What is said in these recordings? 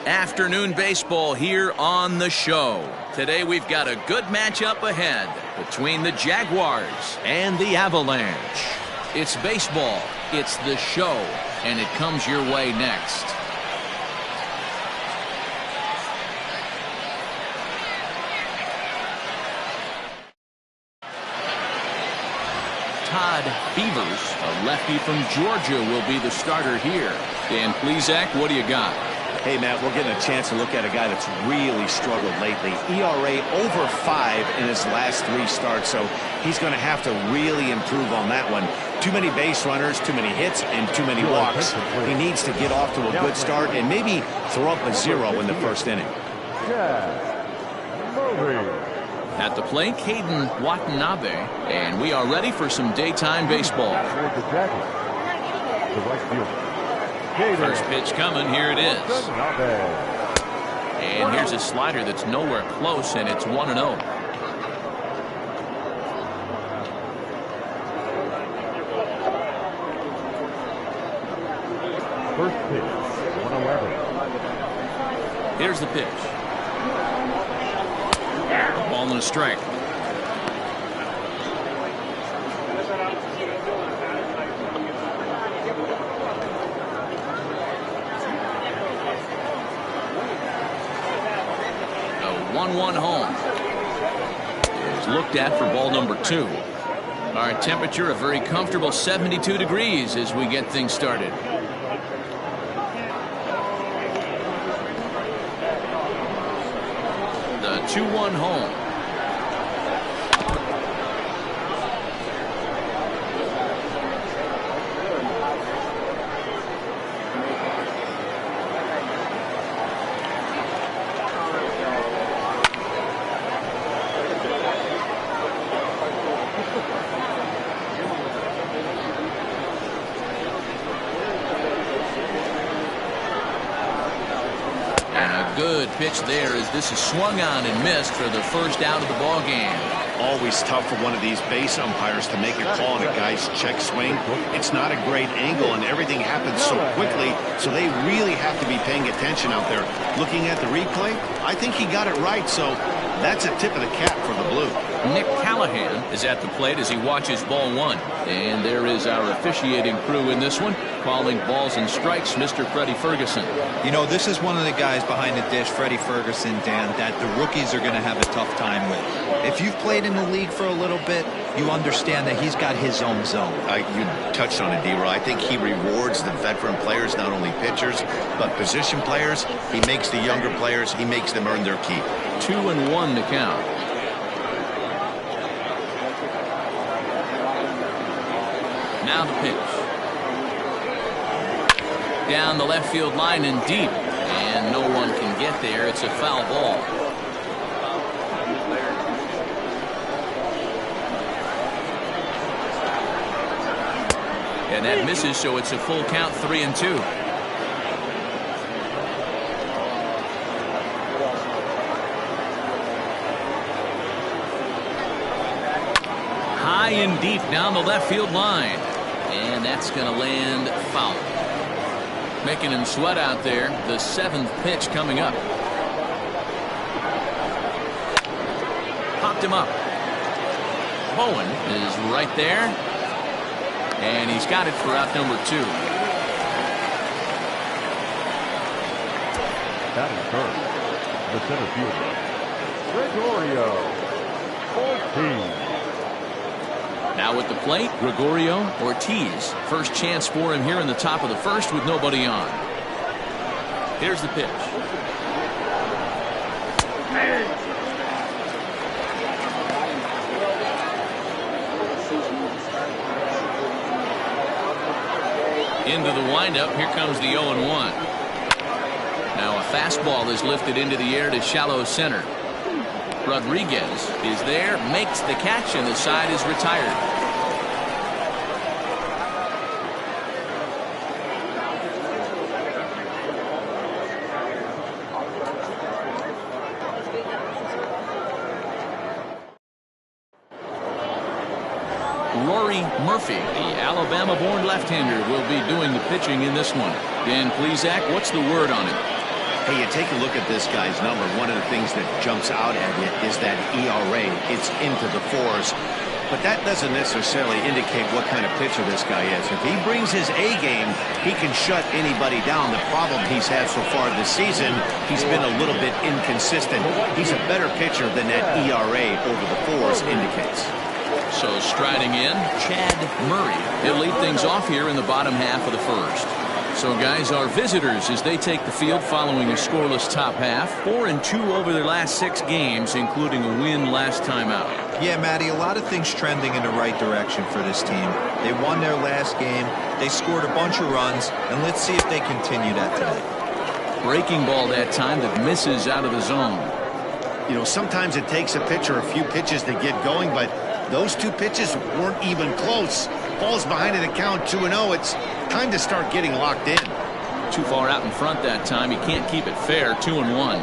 Afternoon baseball here on the show. Today we've got a good matchup ahead between the Jaguars and the Avalanche. It's baseball, it's the show, and it comes your way next. Todd Beavers, a lefty from Georgia, will be the starter here. Dan Plesac, what do you got? Hey, Matt, we're getting a chance to look at a guy that's really struggled lately. ERA over 5 in his last 3 starts, so he's going to have to really improve on that one. Too many base runners, too many hits, and too many walks. He needs to get off to a good start and maybe throw up a 0 in the first inning. At the plate, Caden Watanabe, and we are ready for some daytime baseball. First pitch coming, here it is. And here's a slider that's nowhere close, and it's 1-0. First pitch, 111. Here's the pitch. Ball and a strike. A 1-1 home is looked at for ball number 2. Our temperature a very comfortable 72 degrees as we get things started. The 2-1 home. Good pitch there as this is swung on and missed for the first out of the ball game. Always tough for one of these base umpires to make a call on a guy's check swing. It's not a great angle and everything happens so quickly, so they really have to be paying attention out there. Looking at the replay, I think he got it right, so that's a tip of the cap for the Blue. Nick Callahan is at the plate as he watches ball 1. And there is our officiating crew in this one, calling balls and strikes, Mr. Freddie Ferguson. You know, this is one of the guys behind the dish, Freddie Ferguson, Dan, that the rookies are going to have a tough time with. If you've played in the league for a little bit, you understand that he's got his own zone. You touched on it, D-Roy. I think he rewards the veteran players, not only pitchers, but position players. He makes the younger players, he makes them earn their keep. 2-1 to count. Now the pitch. Down the left field line and deep. And no one can get there. It's a foul ball. And that misses, so it's a full count, 3-2. High and deep down the left field line. And that's going to land foul. Making him sweat out there. The 7th pitch coming up. Popped him up. Bowen is right there. And he's got it for out number 2. That is first. The center fielder, Gregorio Ortiz. Now at the plate, Gregorio Ortiz. First chance for him here in the top of the first with nobody on. Here's the pitch. Into the windup. Here comes the 0-1. Now a fastball is lifted into the air to shallow center. Rodriguez is there, makes the catch, and the side is retired. Rory Murphy, the Alabama-born left-hander, will be doing the pitching in this one. Dan Plesac, what's the word on it? Hey, you take a look at this guy's number. One of the things that jumps out at you is that ERA. It's into the fours. But that doesn't necessarily indicate what kind of pitcher this guy is. If he brings his A game, he can shut anybody down. The problem he's had so far this season, he's been a little bit inconsistent. He's a better pitcher than that ERA over the fours indicates. So striding in, Chad Murray. He'll lead things off here in the bottom half of the first. So, guys, our visitors, as they take the field following a scoreless top half, 4-2 over their last 6 games, including a win last time out. Yeah, Matty, a lot of things trending in the right direction for this team. They won their last game, they scored a bunch of runs, and let's see if they continue that tonight. Breaking ball that time that misses out of the zone. You know, sometimes it takes a pitcher a few pitches to get going, but those 2 pitches weren't even close. Ball's behind at a count 2-0. It's time to start getting locked in. Too far out in front that time. He can't keep it fair. 2-1.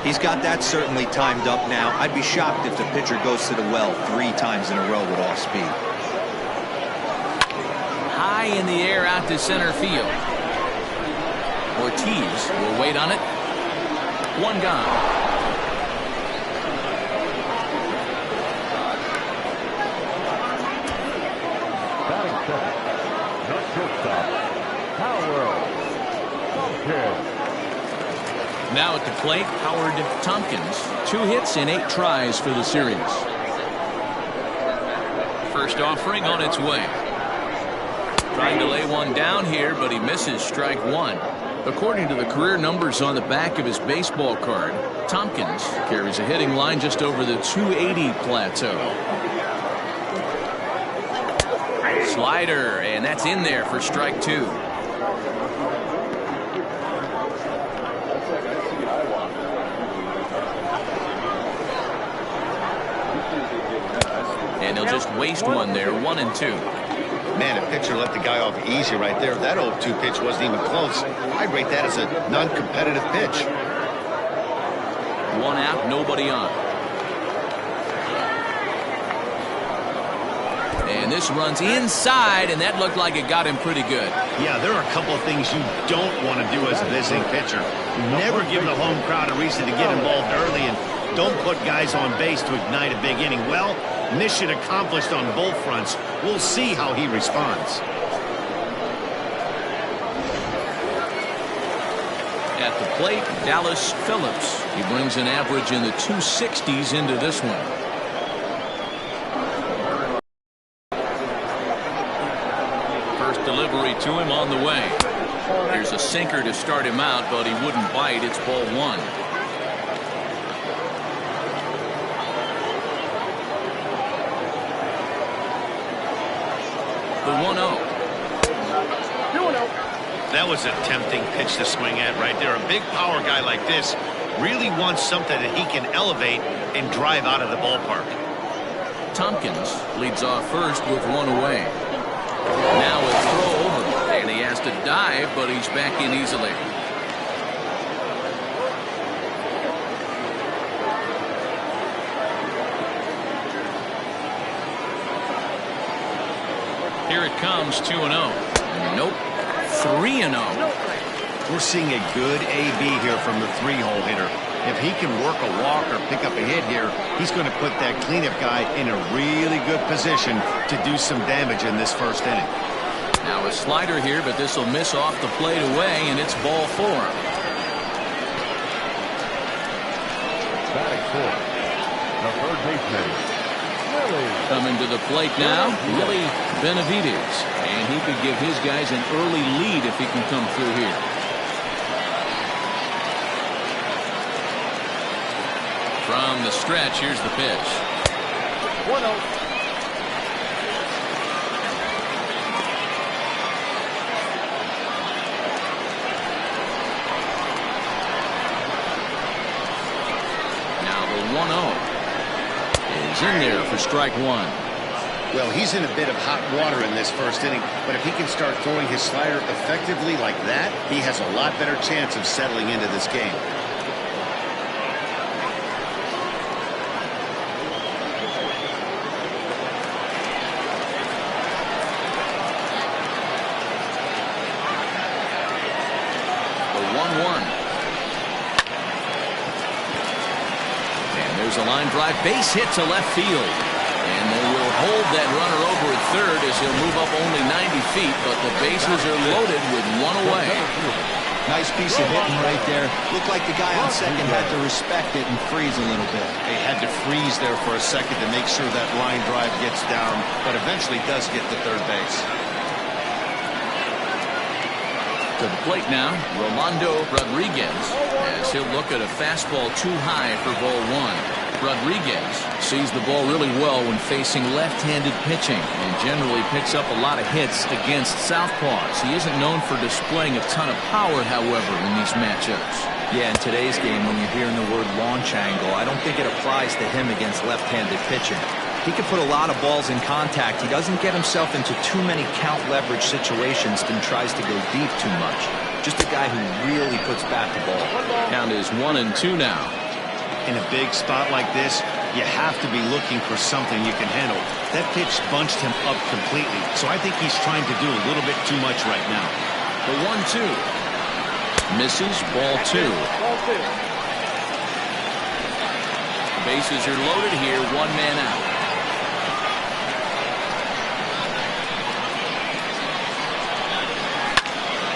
He's got that certainly timed up now. I'd be shocked if the pitcher goes to the well 3 times in a row with off speed. High in the air out to center field. Ortiz will wait on it. 1 gone. Now at the plate, Howard Tompkins. 2 hits in 8 tries for the series. First offering on its way. Trying to lay one down here, but he misses strike 1. According to the career numbers on the back of his baseball card, Tompkins carries a hitting line just over the 280 plateau. Slider, and that's in there for strike 2. And he'll just waste one there. 1-2. Man, a pitcher let the guy off easy right there. That 0-2 pitch wasn't even close. I'd rate that as a non-competitive pitch. 1 out, nobody on. And this runs inside, and that looked like it got him pretty good. Yeah, there are a couple of things you don't want to do as a visiting pitcher. Never give the home crowd a reason to get involved early, and don't put guys on base to ignite a big inning. Well, mission accomplished on both fronts. We'll see how he responds. At the plate, Dallas Phillips. He brings an average in the 260s into this one. First delivery to him on the way. Here's a sinker to start him out, but he wouldn't bite. It's ball 1. The 1-0. That was a tempting pitch to swing at right there. A big power guy like this really wants something that he can elevate and drive out of the ballpark. Tompkins leads off first with 1 away. Now a throw, and he has to dive, but he's back in easily. Here it comes, 2-0. Nope. 3-0. We're seeing a good AB here from the 3-hole hitter. If he can work a walk or pick up a hit here, he's going to put that cleanup guy in a really good position to do some damage in this first inning. Now a slider here, but this will miss off the plate away, and it's ball 4. Batting 4th, the third baseman, Willie. Coming to the plate now, Willie Benavides. And he could give his guys an early lead if he can come through here. From the stretch, here's the pitch. 1-0. The 1-0 is in there for strike 1. Well, he's in a bit of hot water in this first inning, but if he can start throwing his slider effectively like that, he has a lot better chance of settling into this game. Here's a line drive base hit to left field. And they will hold that runner over at third as he'll move up only 90 feet, but the bases are loaded with one away. Nice piece of hitting right there. Looked like the guy on second had to respect it and freeze a little bit. He had to freeze there for a second to make sure that line drive gets down, but eventually does get to third base. To the plate now, Rolando Rodriguez, as he'll look at a fastball too high for ball one. Rodriguez sees the ball really well when facing left-handed pitching and generally picks up a lot of hits against southpaws. He isn't known for displaying a ton of power, however, in these matchups. Yeah, in today's game, when you're hearing the word launch angle, I don't think it applies to him against left-handed pitching. He can put a lot of balls in contact. He doesn't get himself into too many count leverage situations and tries to go deep too much. Just a guy who really puts bat to ball. Count is 1-2 now. In a big spot like this, you have to be looking for something you can handle. That pitch bunched him up completely, so I think he's trying to do a little bit too much right now. The 1-2. Misses, ball two. Bases are loaded here, one man out.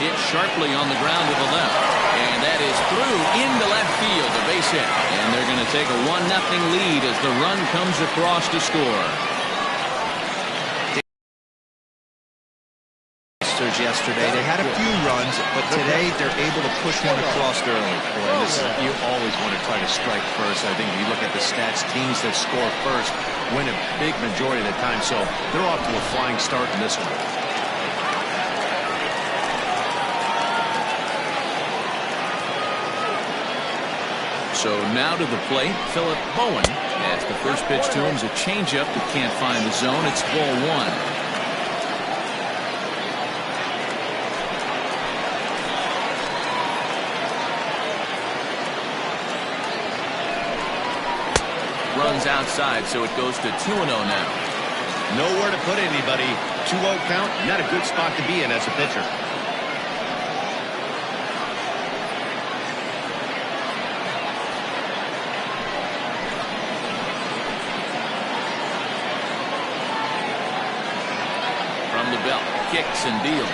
Hit sharply on the ground to the left. And that is through into left field, a base hit. And they're going to take a 1-0 lead as the run comes across to score. Yesterday, they had a few runs, but today they're able to push one across early. You always want to try to strike first. I think if you look at the stats, teams that score first win a big majority of the time. So they're off to a flying start in this one. So now to the plate, Phillip Bowen, as the first pitch to him is a changeup that can't find the zone. It's ball one. Runs outside, so it goes to 2-0 now. Nowhere to put anybody. 2-0 count, not a good spot to be in as a pitcher. Kicks and deals.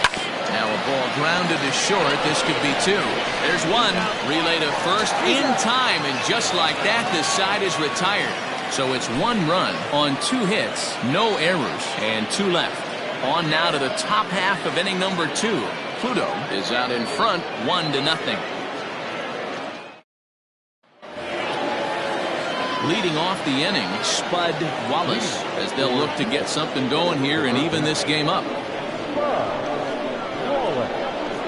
Now a ball grounded to short. This could be two. There's one. Relay to first in time, and just like that, the side is retired. So it's one run on two hits, no errors, and two left. On now to the top half of inning number two. Pluto is out in front, 1-0. Leading off the inning, Spud Wallace, as they'll look to get something going here and even this game up.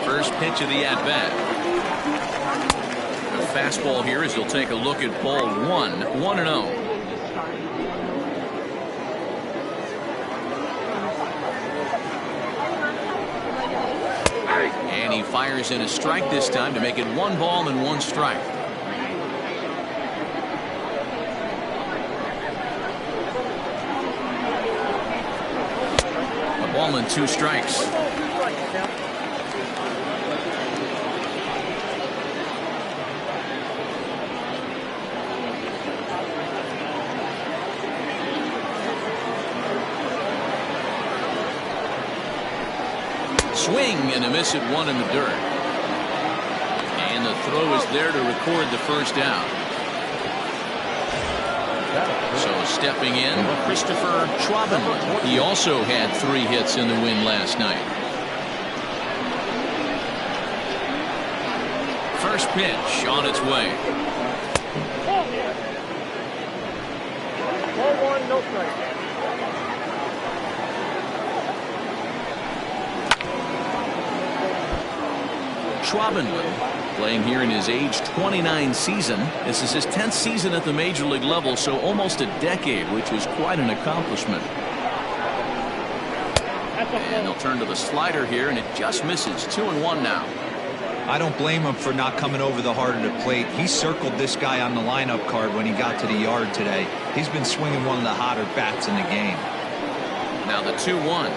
First pitch of the at-bat. A fastball here as he'll take a look at ball one. 1-0. And he fires in a strike this time to make it 1 ball and 1 strike. A ball and 2 strikes. Swing and a miss at 1 in the dirt. And the throw is there to record the first out. So stepping in, Christopher Schwabenland. He also had 3 hits in the win last night. First pitch on its way. 1-1, no strike. Schwabenland playing here in his age 29 season. This is his 10th season at the major league level, so almost a decade, which was quite an accomplishment. And they'll turn to the slider here, and it just misses. 2-1 now. I don't blame him for not coming over the heart of the plate. He circled this guy on the lineup card when he got to the yard today. He's been swinging one of the hotter bats in the game. Now the 2-1.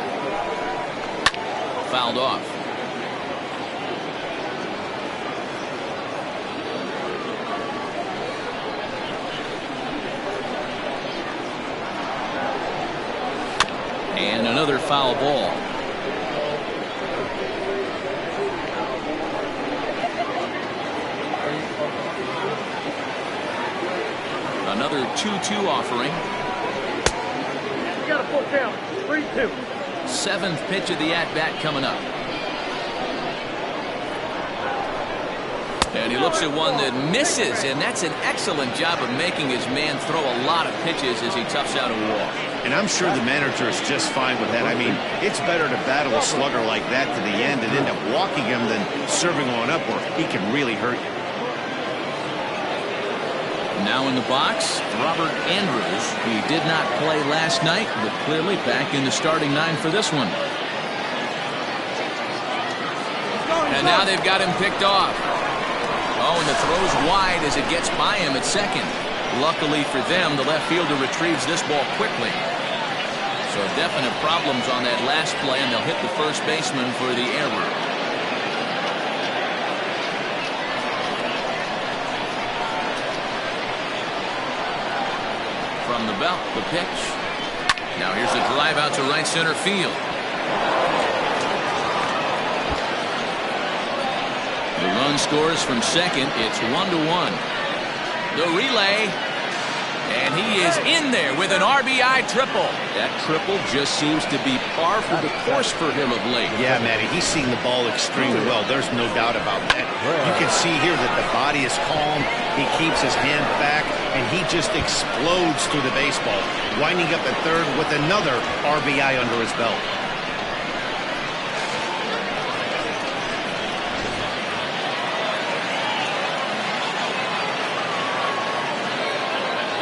Fouled off. And another foul ball. Another 2-2 offering. You got a full count. 3-2. Seventh pitch of the at-bat coming up. And he looks at one that misses, and that's an excellent job of making his man throw a lot of pitches as he toughs out a walk. And I'm sure the manager is just fine with that. I mean, it's better to battle a slugger like that to the end and end up walking him than serving on up where he can really hurt you. Now in the box, Robert Andrews. He did not play last night, but clearly back in the starting nine for this one. And now they've got him picked off. Oh, and the throw's wide as it gets by him at second. Luckily for them, the left fielder retrieves this ball quickly. So definite problems on that last play, and they'll hit the first baseman for the error. From the belt, the pitch. Now here's a drive out to right center field. The run scores from second. It's 1-1. The relay. And he is in there with an RBI triple. That triple just seems to be par for the course for him of late. Yeah, Matty, he's seeing the ball extremely well. There's no doubt about that. You can see here that the body is calm. He keeps his hand back, and he just explodes through the baseball, winding up at third with another RBI under his belt.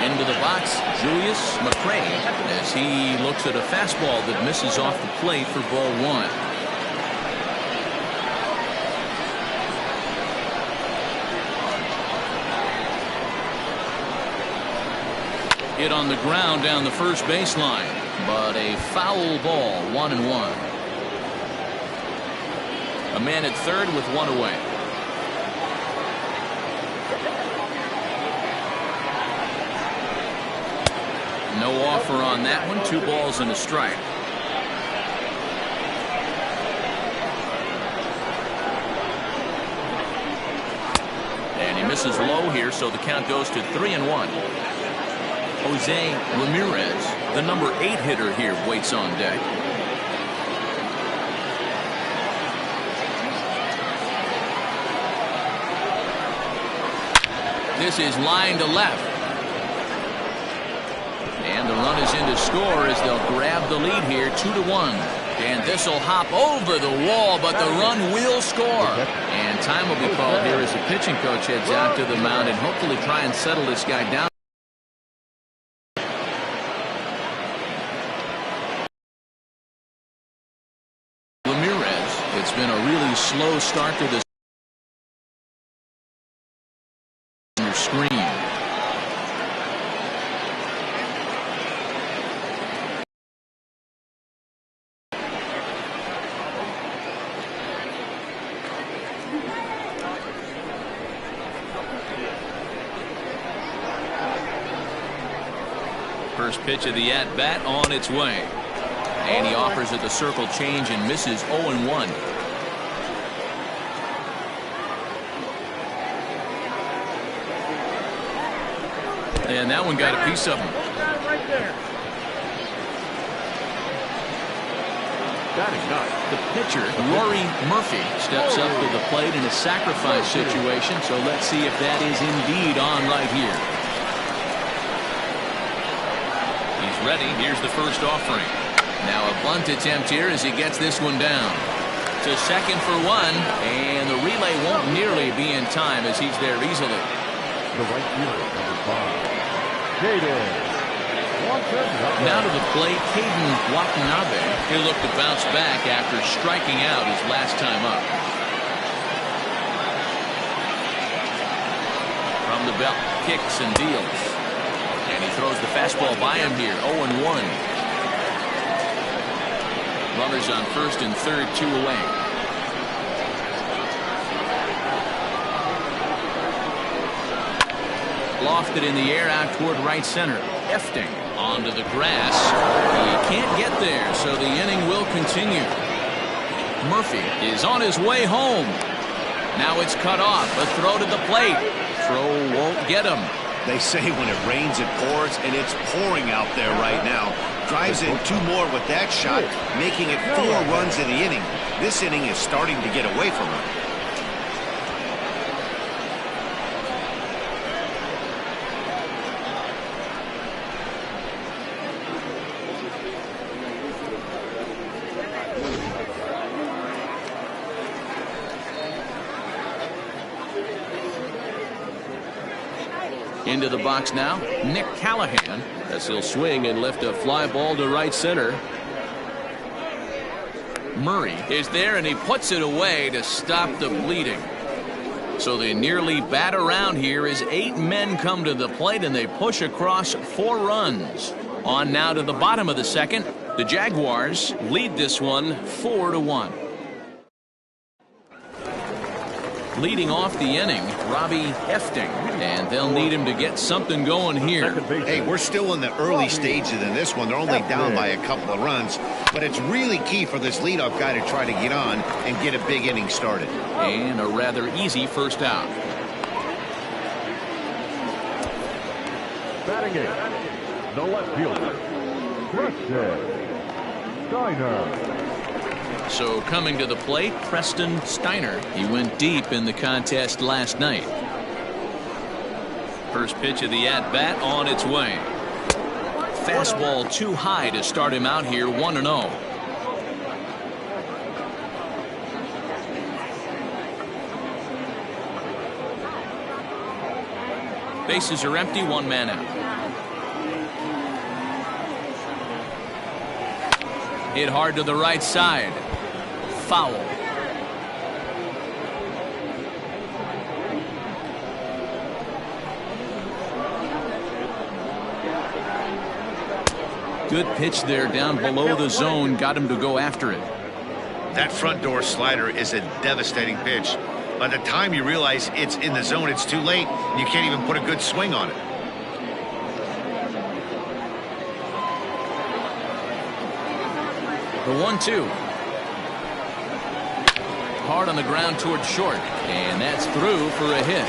Into the box, Julius Mcrae, as he looks at a fastball that misses off the plate for ball one. Hit on the ground down the first baseline, but a foul ball, 1-1. A man at third with one away. No offer on that one. 2 balls and a strike. And he misses low here, so the count goes to 3-1. Jose Ramirez, the number 8 hitter here, waits on deck. This is line to left. And the run is in to score as they'll grab the lead here, 2-1. And this will hop over the wall, but the run will score. And time will be called here as the pitching coach heads out to the mound and hopefully try and settle this guy down. Ramirez, it's been a really slow start to this screen. First pitch of the at-bat on its way. And he offers at the circle change and misses 0-1. And that one got a piece of him. Right there. The pitcher, Rory Murphy, steps up to the plate in a sacrifice situation. So let's see if that is indeed on right here. He's ready. Here's the first offering. Now a bunt attempt here as he gets this one down. To second for one, and the relay won't nearly be in time as he's there easily. The right fielder, number 5. Now to the plate, Caden Watanabe. He'll look to bounce back after striking out his last time up. From the belt, kicks and deals. And he throws the fastball by him here, 0-1. Runners on first and third, 2 away. Lofted in the air out toward right center. Efting onto the grass. He can't get there, so the inning will continue. Murphy is on his way home. Now it's cut off. A throw to the plate. Throw won't get him. They say when it rains, it pours, and it's pouring out there right now. Drives in 2 more with that shot, making it 4 runs in the inning. This inning is starting to get away from him. Into the box now, Nick Callahan, as he'll swing and lift a fly ball to right center. Murray is there, and he puts it away to stop the bleeding. So they nearly bat around here as 8 men come to the plate, and they push across 4 runs. On now to the bottom of the second. The Jaguars lead this one 4-1. Leading off the inning, Robbie Hefting, and they'll need him to get something going here. Hey, we're still in the early stages in this one. They're only down by a couple of runs, but it's really key for this leadoff guy to try to get on and get a big inning started. And a rather easy first out. Batting eighth, the left fielder, Preston Steiner. So coming to the plate, Preston Steiner. He went deep in the contest last night. First pitch of the at-bat on its way. Fastball too high to start him out here, 1-0. Bases are empty, 1 man out. Hit hard to the right side. Foul. Good pitch there down below the zone. Got him to go after it. That front door slider is a devastating pitch. By the time you realize it's in the zone, it's too late. You can't even put a good swing on it. The 1-2. Hard on the ground towards short, and that's through for a hit.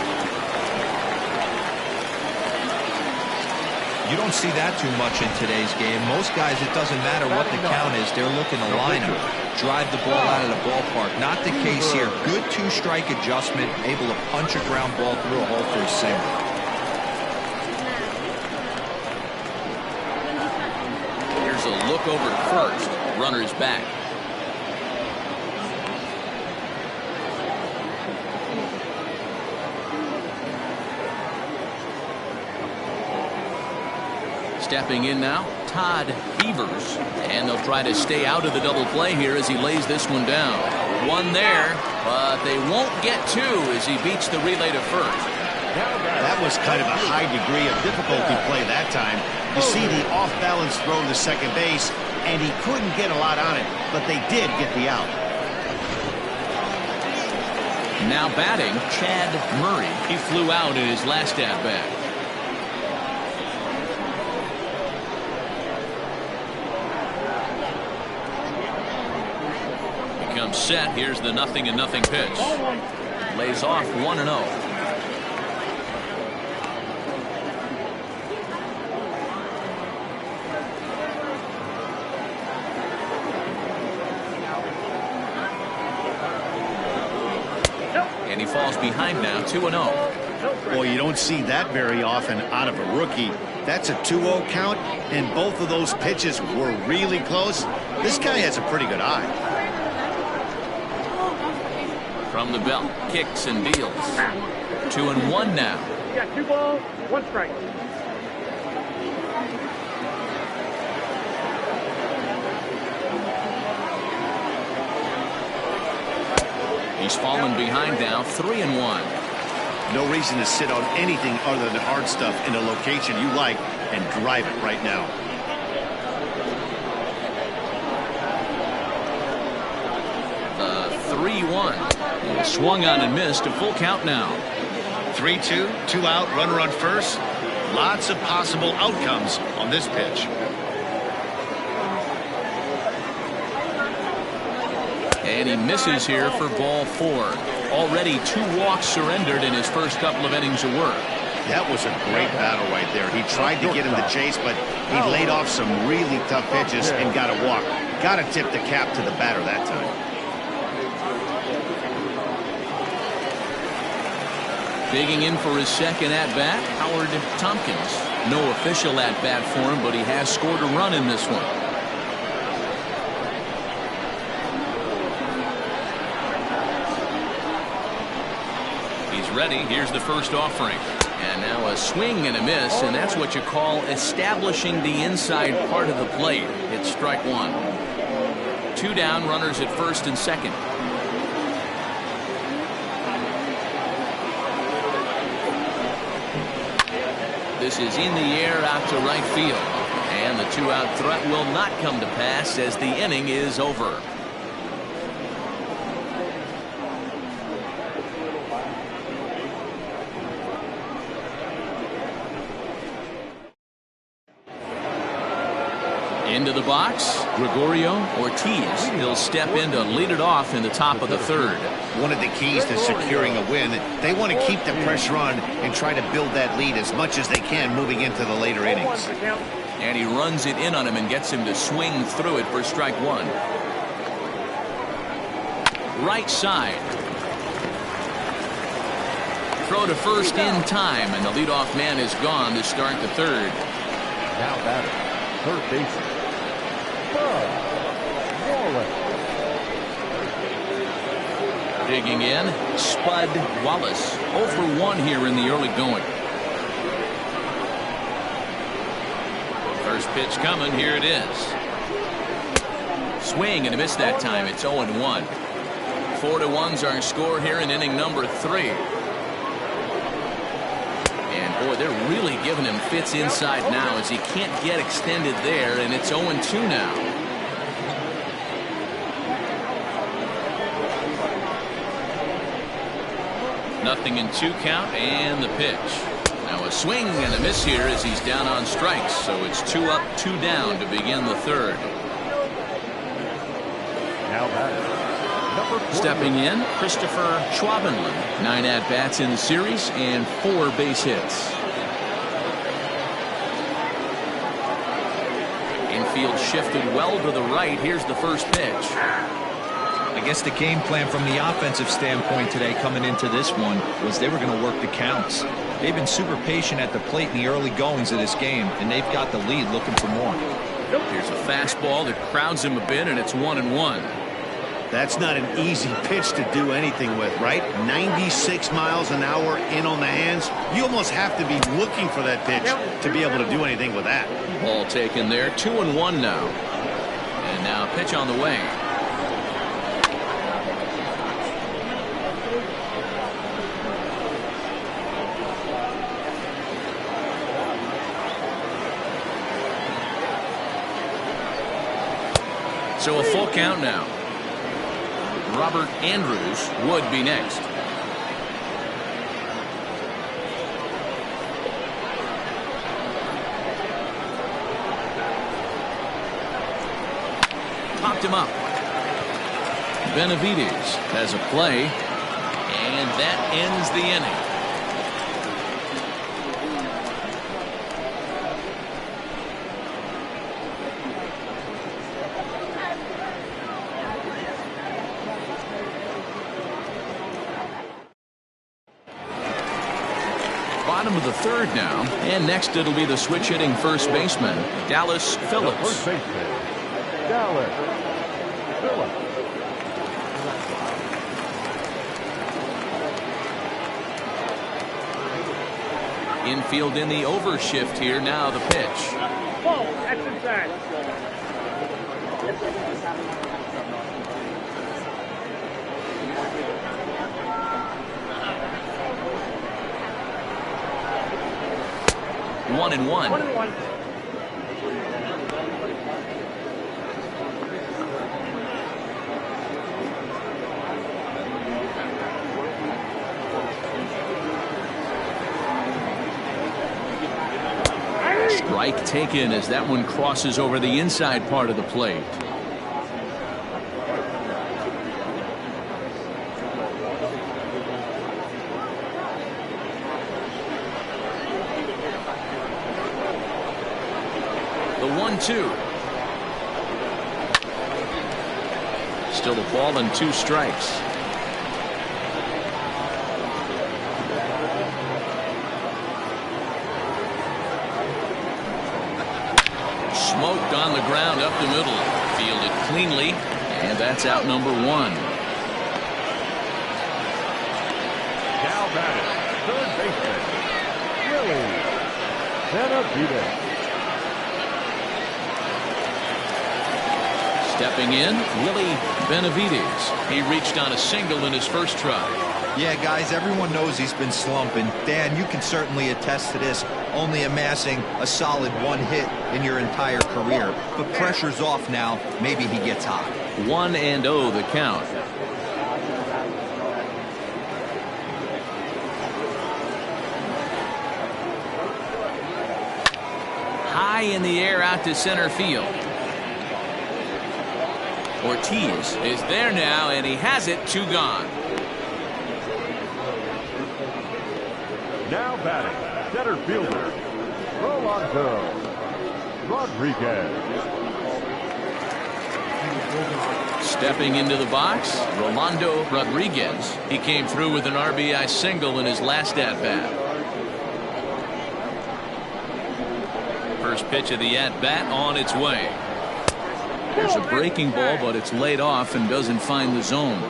You don't see that too much in today's game. Most guys, it doesn't matter what the count is, they're looking to line up, drive the ball out of the ballpark. Not the case here. Good 2-strike adjustment, able to punch a ground ball through a hole for a single. Here's a look over to first. Runner's back. Stepping in now, Todd Beavers, and they'll try to stay out of the double play here as he lays this one down. One there, but they won't get 2 as he beats the relay to first. That was kind of a high degree of difficulty play that time. You see the off-balance throw to second base, and he couldn't get a lot on it, but they did get the out. Now batting, Chad Murray. He flew out in his last at-bat. Becomes set. Here's the 0-0 pitch. Lays off 1-0. And he falls behind now, 2-0. Well, you don't see that very often out of a rookie. That's a 2-0 count, and both of those pitches were really close. This guy has a pretty good eye. From the belt, kicks and deals. 2-1 now. You got 2 balls, 1 strike. He's fallen behind now, 3-1. No reason to sit on anything other than hard stuff in a location you like and drive it right now. The 3-1. Swung on and missed. A full count now. 3-2, 2 out, runner on first. Lots of possible outcomes on this pitch. And he misses here for ball 4. Already 2 walks surrendered in his first couple of innings of work. That was a great battle right there. He tried to get him the chase, but he laid off some really tough pitches and got a walk. Got to tip the cap to the batter that time. Digging in for his second at-bat, Howard Tompkins. No official at-bat for him, but he has scored a run in this one. He's ready. Here's the first offering. And now a swing and a miss, and that's what you call establishing the inside part of the plate. It's strike 1. 2 down, runners at first and second. This is in the air out to right field. And the 2-out threat will not come to pass as the inning is over. Into the box, Gregorio Ortiz. He'll step in to lead it off in the top of the 3rd. One of the keys to securing a win, they want to keep the pressure on and try to build that lead as much as they can moving into the later innings. And he runs it in on him and gets him to swing through it for strike 1. Right side. Throw to first in time, and the leadoff man is gone to start the 3rd. Now batter, third baseman. Digging in, Spud Wallace. 0 for 1 here in the early going. First pitch coming. Here it is. Swing and a miss that time. It's 0-1. 4-1's our score here in inning number 3. And boy, they're really giving him fits inside now as he can't get extended there, and it's 0-2 now. Nothing in 2 count, and the pitch. Now a swing and a miss here as he's down on strikes, so it's 2 up, 2 down to begin the 3rd. Now batter, stepping in, Christopher Schwabenland. 9 at-bats in the series and 4 base hits. Infield shifted well to the right. Here's the first pitch. I guess the game plan from the offensive standpoint today coming into this one was they were going to work the counts. They've been super patient at the plate in the early goings of this game, and they've got the lead looking for more. Here's a fastball that crowds him a bit, and it's 1-1. That's not an easy pitch to do anything with, right? 96 miles an hour in on the hands. You almost have to be looking for that pitch to be able to do anything with that. Ball taken there. 2-1 now. And now a pitch on the way. So a full count now. Robert Andrews would be next. Popped him up. Benavides has a play, and that ends the inning. Bottom of the 3rd now, and next it'll be the switch hitting first baseman, Dallas Phillips. first baseman, Dallas Phillips. Infield in the overshift here. Now the pitch. Ball, that's inside. 1-1. 1-1. Strike taken as that one crosses over the inside part of the plate. 1-2. Still a ball and 2 strikes. Smoked on the ground up the middle. Fielded cleanly, and that's out number 1. Now batting, third baseman, Willie Benavides. Stepping in, Willie Benavides. He reached on a single in his first try. Yeah, guys, everyone knows he's been slumping. Dan, you can certainly attest to this, only amassing a solid 1 hit in your entire career. But pressure's off now. Maybe he gets hot. 1-0 the count. High in the air out to center field. Ortiz is there now, and he has it. 2 gone. Now batting, center fielder, Rodriguez. Stepping into the box, Rolando Rodriguez. He came through with an RBI single in his last at-bat. First pitch of the at-bat on its way. There's a breaking ball, but it's laid off and doesn't find the zone.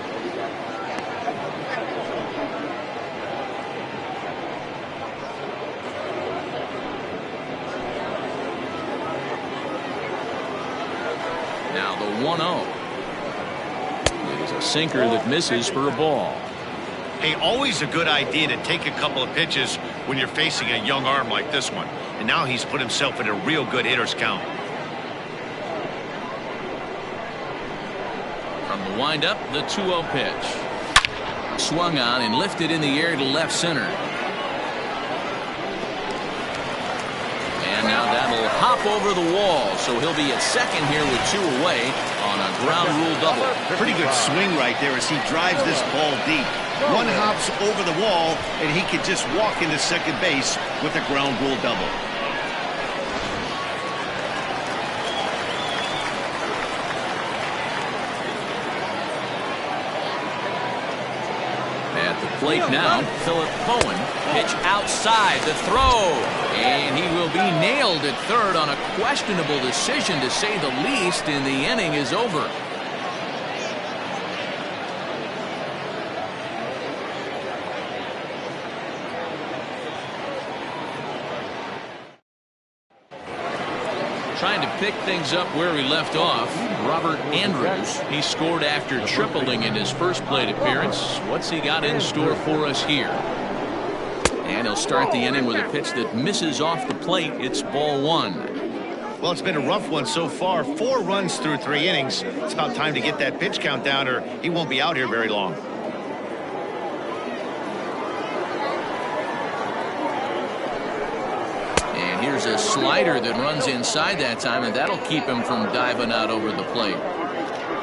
Now the 1-0. It is a sinker that misses for a ball. Hey, always a good idea to take a couple of pitches when you're facing a young arm like this one. And now he's put himself in a real good hitter's count. From the windup, the 2-0 pitch. Swung on and lifted in the air to left center. And now that'll hop over the wall, so he'll be at second here with 2 away on a ground rule double. Pretty good swing right there as he drives this ball deep. 1 hops over the wall, and he can just walk into second base with a ground rule double. At the plate now, Phillip Bowen. Pitch outside, the throw. And he will be nailed at third on a questionable decision, to say the least, and the inning is over. Trying to pick things up where he left off, Robert Andrews. He scored after tripling in his first plate appearance. What's he got in store for us here? And he'll start the inning with a pitch that misses off the plate. It's ball 1. Well, it's been a rough one so far. 4 runs through 3 innings. It's about time to get that pitch count down, or he won't be out here very long. Here's a slider that runs inside that time, and that'll keep him from diving out over the plate.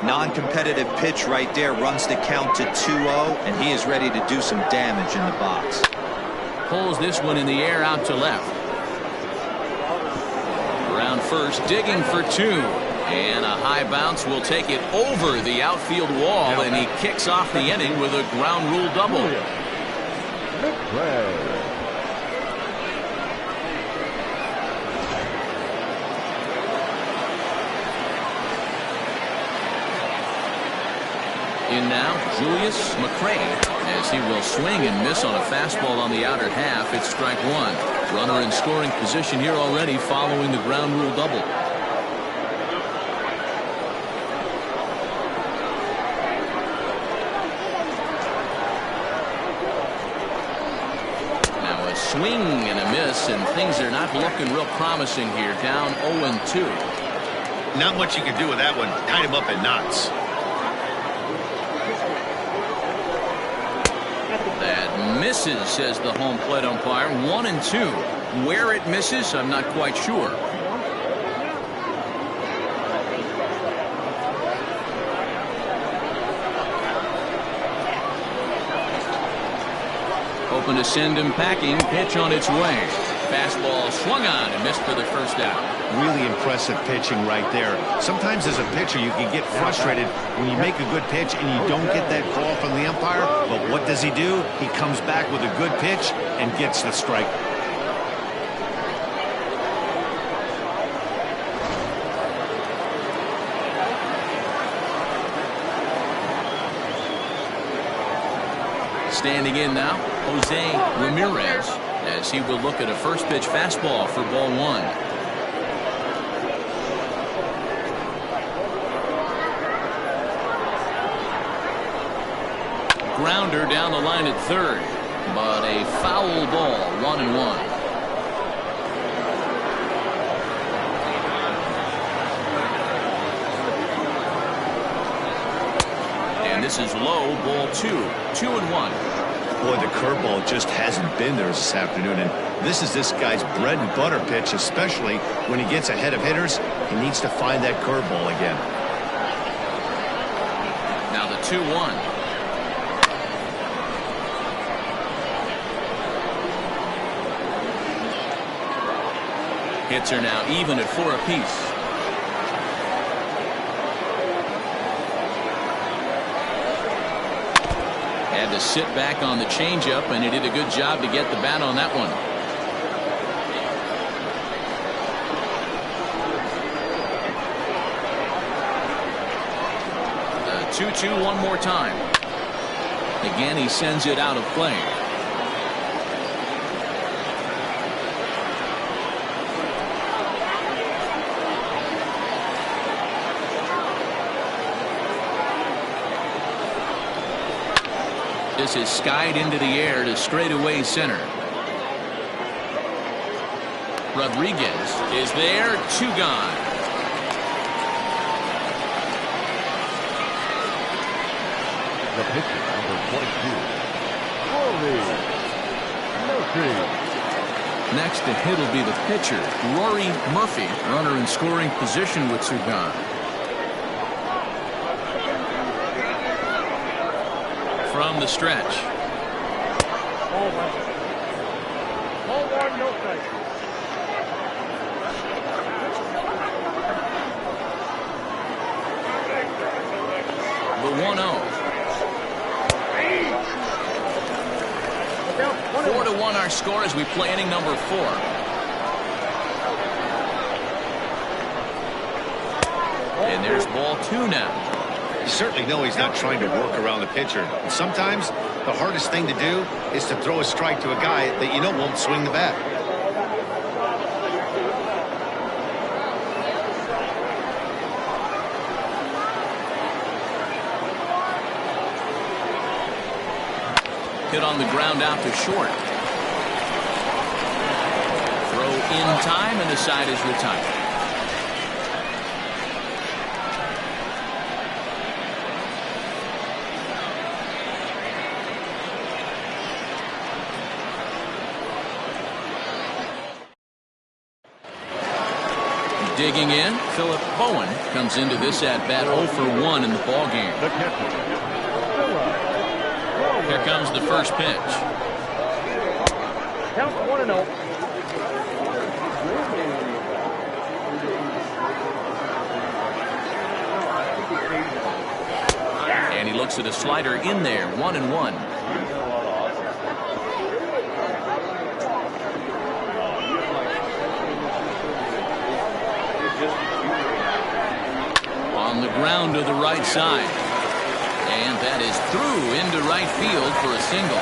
Non-competitive pitch right there, runs the count to 2-0, and he is ready to do some damage in the box. Pulls this one in the air out to left. Around first, digging for 2. And a high bounce will take it over the outfield wall, and he kicks off the inning with a ground rule double. Mcrae. In now, Julius Mcrae, as he will swing and miss on a fastball on the outer half. It's strike 1. Runner in scoring position here already following the ground rule double. Now a swing and a miss, and things are not looking real promising here. Down 0-2. Not much you can do with that one. Tied him up in knots. That misses, says the home plate umpire. 1-2. Where it misses, I'm not quite sure. Hoping to send him packing. Pitch on its way. Fastball swung on and missed for the first out. Really impressive pitching right there. Sometimes as a pitcher, you can get frustrated when you make a good pitch and you don't get that call from the umpire. But what does he do? He comes back with a good pitch and gets the strike. Standing in now, Jose Ramirez, as he will look at a first pitch fastball for ball one. Grounder down the line at third, but a foul ball, 1-1. And this is low, ball 2-1. Boy, the curveball just hasn't been there this afternoon, and this is this guy's bread and butter pitch, especially when he gets ahead of hitters. He needs to find that curveball again. Now the 2-1. Hits are now even at 4 apiece. Had to sit back on the changeup, and he did a good job to get the bat on that one. The 2-2 one more time. Again, he sends it out of play. This is skied into the air to straightaway center. Rodriguez is there, 2 gone. The pitcher, number 22, Rory Murphy. Next to hit will be the pitcher, Rory Murphy, runner in scoring position with 2 gone. From the stretch. Ball 1. Ball 1, no strike. The 1-0. 4-1 our score as we play inning number 4. And there's ball 2 now. You certainly know he's not trying to work around the pitcher. And sometimes the hardest thing to do is to throw a strike to a guy that you know won't swing the bat. Hit on the ground out to short. Throw in time, and the side is retired. Digging in, Phillip Bowen comes into this at bat 0 for 1 in the ball game. The catcher, Here comes the first pitch. Count 1-0. And he looks at a slider in there, 1-1. On the ground to the right side. And that is through into right field for a single.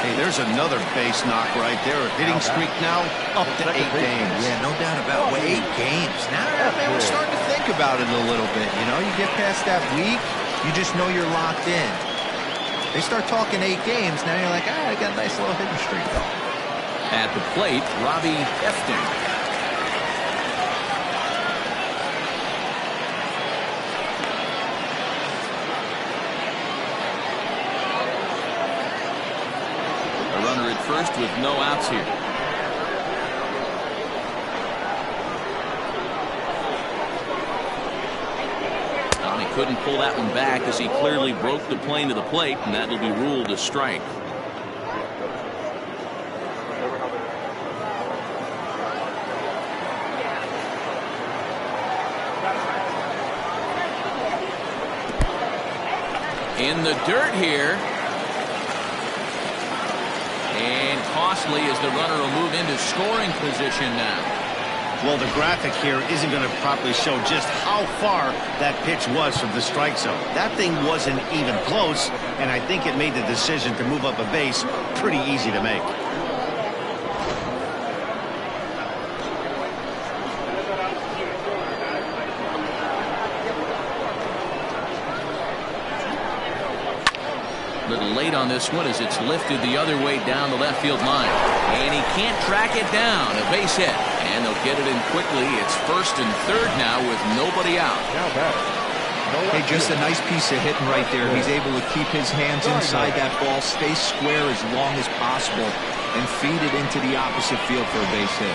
Hey, there's another base knock right there. A hitting streak now up to 8 games. Yeah, no doubt about it. 8 games. Now, man, we're starting to think about it a little bit. You know, you get past that week, you just know you're locked in. They start talking 8 games, now you're like, I got a nice little hitting streak going. At the plate, Robbie Efton. Runner at first with no outs here. He couldn't pull that one back as he clearly broke the plane to the plate, and that will be ruled a strike. In the dirt here. And costly as the runner will move into scoring position now. Well, the graphic here isn't going to properly show just how far that pitch was from the strike zone. That thing wasn't even close, and I think it made the decision to move up a base pretty easy to make. Little late on this one as it's lifted the other way down the left field line. And he can't track it down. A base hit. And they'll get it in quickly. It's first and third now with nobody out. Hey, just a nice piece of hitting right there. He's able to keep his hands inside that ball, stay square as long as possible, and feed it into the opposite field for a base hit.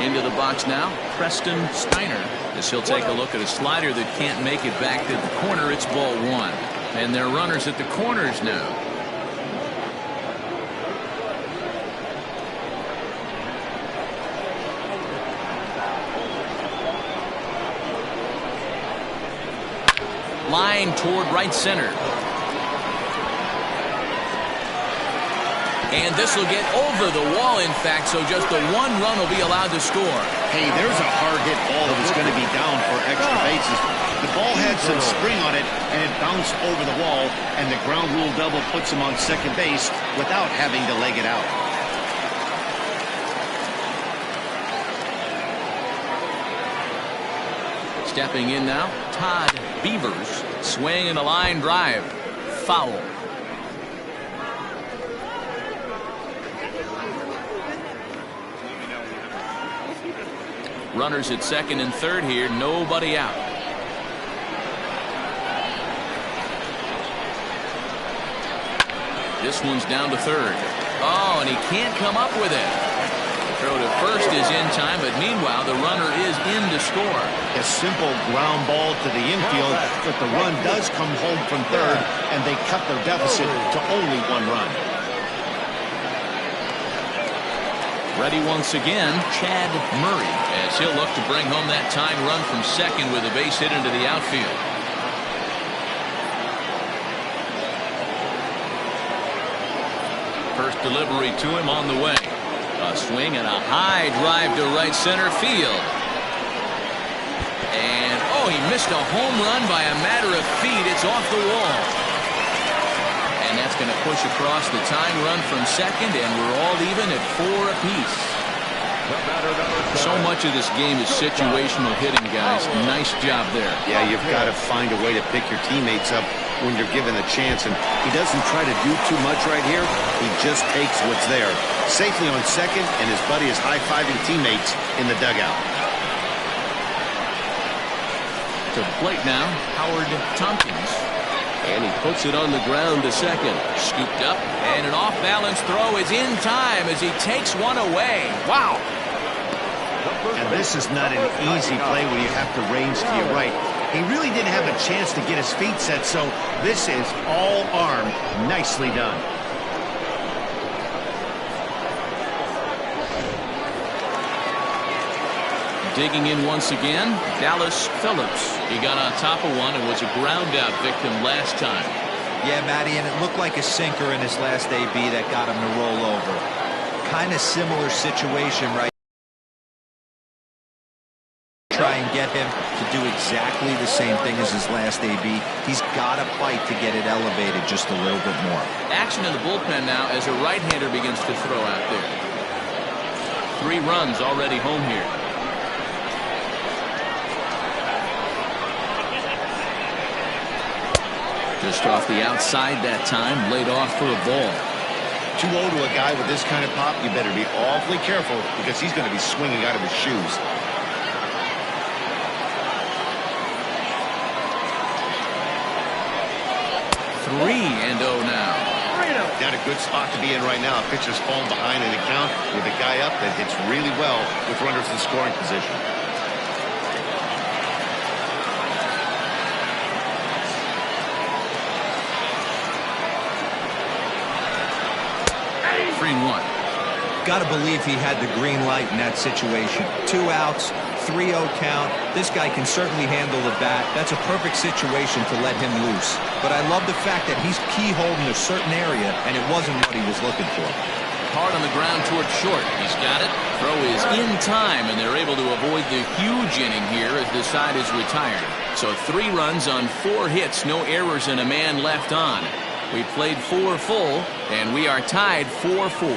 Into the box now, Preston Steiner, as he'll take a look at a slider that can't make it back to the corner. It's ball one. And they're runners at the corners now. Line toward right center. And this will get over the wall, in fact, so just the one run will be allowed to score. Hey, there's a hard hit ball that was going to be down for extra bases. The ball had some spring on it, and it bounced over the wall, and the ground rule double puts him on second base without having to leg it out. Stepping in now, Todd Beavers. Swing and a line drive. Foul. Runners at second and third here. Nobody out. This one's down to third. Oh, and he can't come up with it. Throw to first is in time, but meanwhile the runner is in to score. A simple ground ball to the infield, but the run does come home from third, and they cut their deficit to only one run. Ready once again, Chad Murray, as he'll look to bring home that tying run from second with a base hit into the outfield. First delivery to him on the way. A swing and a high drive to right center field. And, oh, he missed a home run by a matter of feet. It's off the wall. And that's going to push across the tying run from second, and we're all even at 4 apiece. So much of this game is situational hitting, guys. Nice job there. Yeah, you've got to find a way to pick your teammates up when you're given a chance, and he doesn't try to do too much right here. He just takes what's there. Safely on second, and his buddy is high-fiving teammates in the dugout. To the plate now, Howard Tompkins. And he puts it on the ground to second. Scooped up, and an off-balance throw is in time as he takes one away. Wow. And this is not an easy play when you have to range to your right. He really didn't have a chance to get his feet set, so this is all arm. Nicely done. Digging in once again, Dallas Phillips. He got on top of one and was a ground-out victim last time. Yeah, Matty, and it looked like a sinker in his last AB that got him to roll over. Kind of similar situation, right? Try and get him to do exactly the same thing as his last AB. He's got to fight to get it elevated just a little bit more. Action in the bullpen now as a right-hander begins to throw out there. 3 runs already home here. Just off the outside that time, laid off for a ball. 2-0 to a guy with this kind of pop, you better be awfully careful because he's going to be swinging out of his shoes. Three and 0 now. Not a good spot to be in right now. Pitcher's falling behind in the count with a guy up that hits really well with runners in scoring position. got to believe he had the green light in that situation. 2 outs, 3-0 count. This guy can certainly handle the bat. That's a perfect situation to let him loose. But I love the fact that he's keyholed in a certain area, and it wasn't what he was looking for. Hard on the ground towards short. He's got it. Throw is in time, and they're able to avoid the huge inning here as the side is retired. So 3 runs on 4 hits, no errors, and a man left on. We played 4 full, and we are tied 4-4.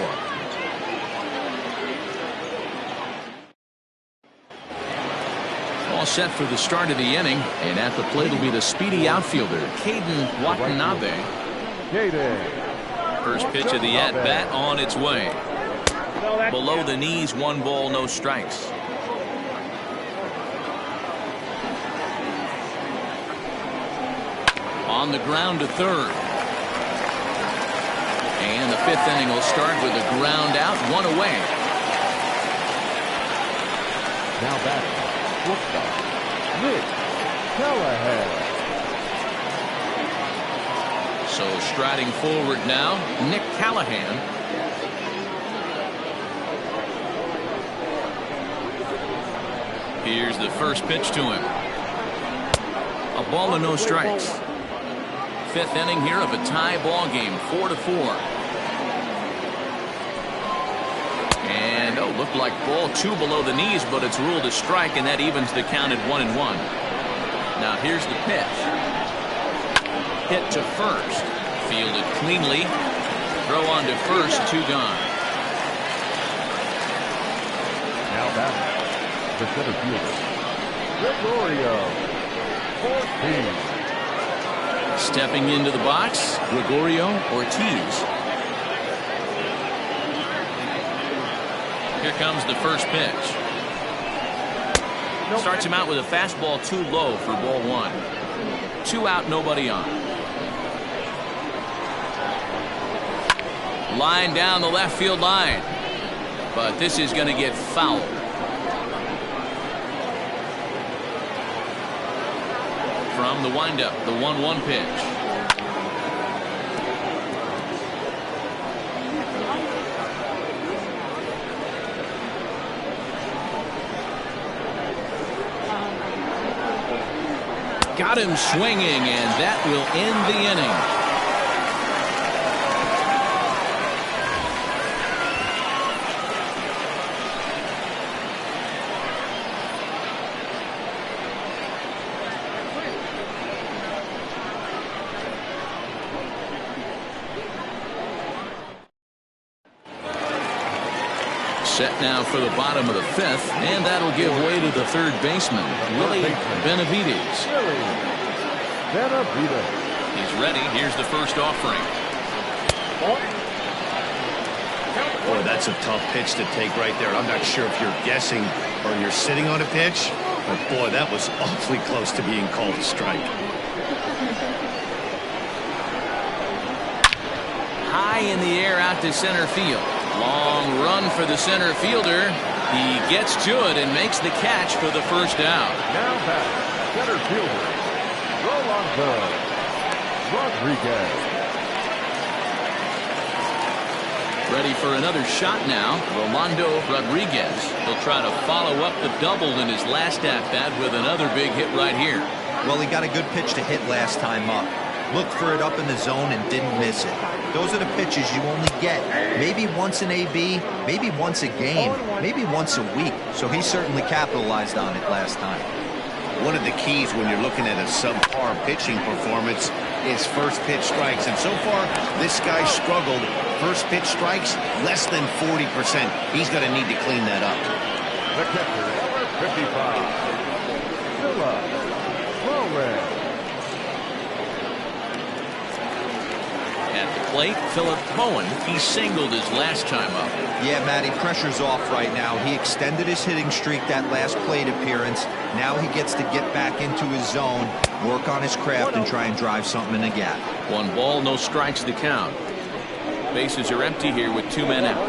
All set for the start of the inning, and at the plate will be the speedy outfielder, Caden Watanabe. First pitch of the at-bat on its way. Below the knees, 1 ball, no strikes. On the ground to third. And the 5th inning will start with a ground out, 1 away. Now batting, shortstop, Nick Callahan. So striding forward now, Nick Callahan. Here's the first pitch to him. A ball and no strikes. 5th inning here of a tie ball game, 4-4. And looked like ball 2 below the knees, but it's ruled a strike, and that evens the count at 1-1. Now here's the pitch. Hit to first. Fielded cleanly. Throw on to first. 2 gone. Now batting, the center fielder, Gregorio Ortiz. Stepping into the box, Gregorio Ortiz. Here comes the first pitch. Starts him out with a fastball too low for ball 1. 2 out, nobody on. Line down the left field line. But this is going to get fouled. From the windup, the 1-1 pitch. Got him swinging, and that will end the inning. Set now for the bottom of the 5th, and that'll give way to the 3rd baseman, Willie Benavides. He's ready. Here's the first offering. Boy, that's a tough pitch to take right there. I'm not sure if you're guessing or you're sitting on a pitch, but boy, that was awfully close to being called a strike. High in the air out to center field. Long run for the center fielder. He gets to it and makes the catch for the first out. Now back, center fielder, Rolando Rodriguez. Ready for another shot now. Rolando Rodriguez. He'll try to follow up the double in his last at-bat with another big hit right here. Well, he got a good pitch to hit last time up. Looked for it up in the zone and didn't miss it. Those are the pitches you only get maybe once in AB, maybe once a game, maybe once a week. So he certainly capitalized on it last time. One of the keys when you're looking at a subpar pitching performance is first pitch strikes. And so far, this guy struggled. First pitch strikes, less than 40%. He's going to need to clean that up. The catcher, number 55, Phillip Bowen. At the plate, Phillip Bowen. He singled his last time up. Yeah, Matty, pressure's off right now. He extended his hitting streak that last plate appearance. Now he gets to get back into his zone, work on his craft, and try and drive something in the gap. 1 ball, no strikes to count. Bases are empty here with 2 men out.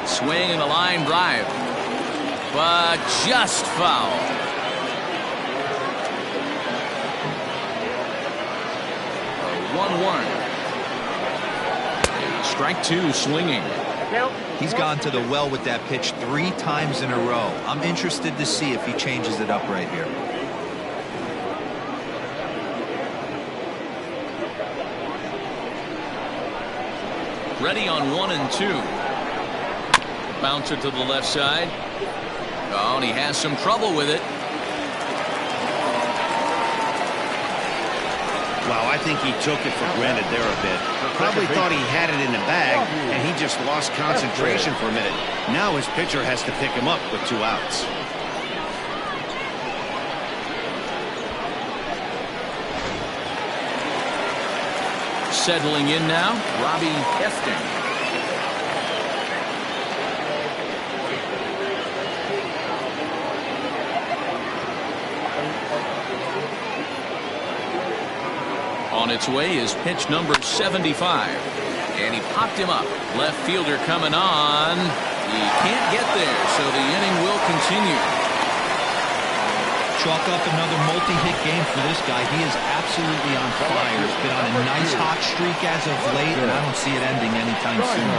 Swing and a line drive, but just foul. 1-1. Strike two, swinging. He's gone to the well with that pitch 3 times in a row. I'm interested to see if he changes it up right here. Ready on 1 and 2. Bouncer to the left side. Oh, and he has some trouble with it. Wow, I think he took it for granted there a bit. Probably thought he had it in the bag, and he just lost concentration for a minute. Now his pitcher has to pick him up with 2 outs. Settling in now, Robbie Hefting. On its way is pitch number 75. And he popped him up. Left fielder coming on. He can't get there, so the inning will continue. Chalk up another multi-hit game for this guy. He is absolutely on fire. He's been on a nice hot streak as of late, and I don't see it ending anytime soon.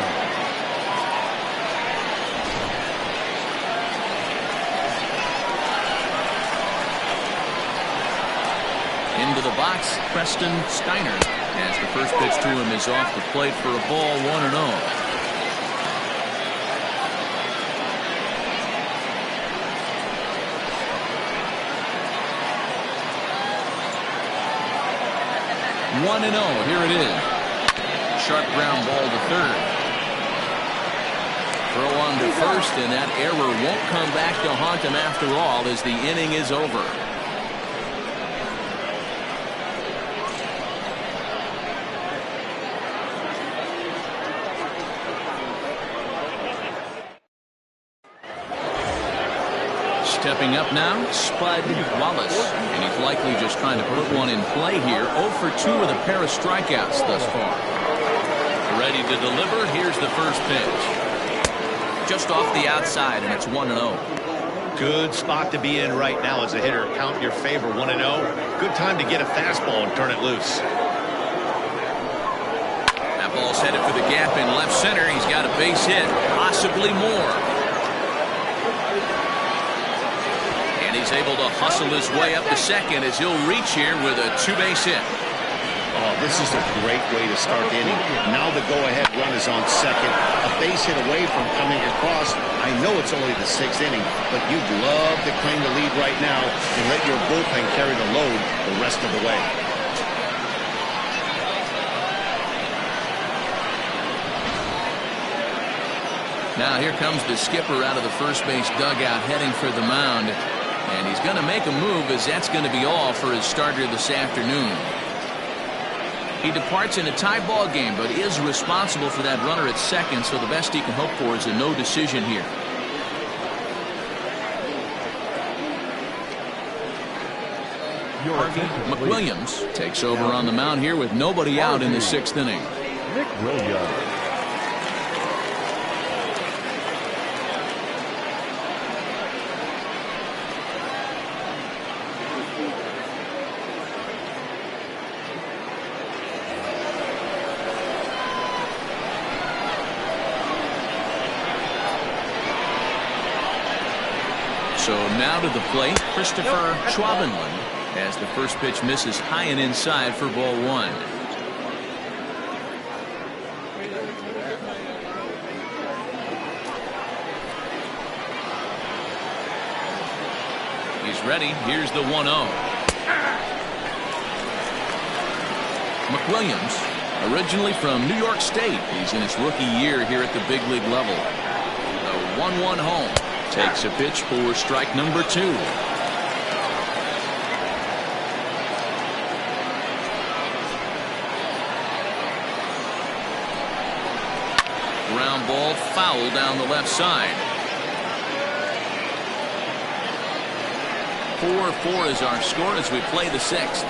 Into the box, Preston Steiner. As the first pitch to him is off the plate for a ball, 1-0. Here it is. Sharp ground ball to third. Throw on to first, and that error won't come back to haunt him after all as the inning is over. Stepping up now, Spud Wallace. And he's likely just trying to put one in play here. 0 for 2 with a pair of strikeouts thus far. Ready to deliver. Here's the first pitch. Just off the outside, and it's 1-0. Good spot to be in right now as a hitter. Count your favor, 1-0. Good time to get a fastball and turn it loose. That ball's headed for the gap in left center. He's got a base hit, possibly more. He's able to hustle his way up to second as he'll reach here with a 2-base hit. Oh, this is a great way to start the inning. Now the go-ahead run is on second. A base hit away from coming across. I know it's only the 6th inning, but you'd love to claim the lead right now and let your bullpen carry the load the rest of the way. Now here comes the skipper out of the first base dugout heading for the mound. And he's going to make a move, as that's going to be all for his starter this afternoon. He departs in a tie ball game, but is responsible for that runner at second, so the best he can hope for is a no decision here. Harvey McWilliams takes over on the mound here with nobody out in the 6th inning. So now to the plate, Christopher Schwabenland, as the first pitch misses high and inside for ball 1. He's ready. Here's the 1-0. McWilliams, originally from New York State. He's in his rookie year here at the big league level. The 1-1 home. Takes a pitch for strike number 2. Ground ball foul down the left side. 4-4 is our score as we play the 6th.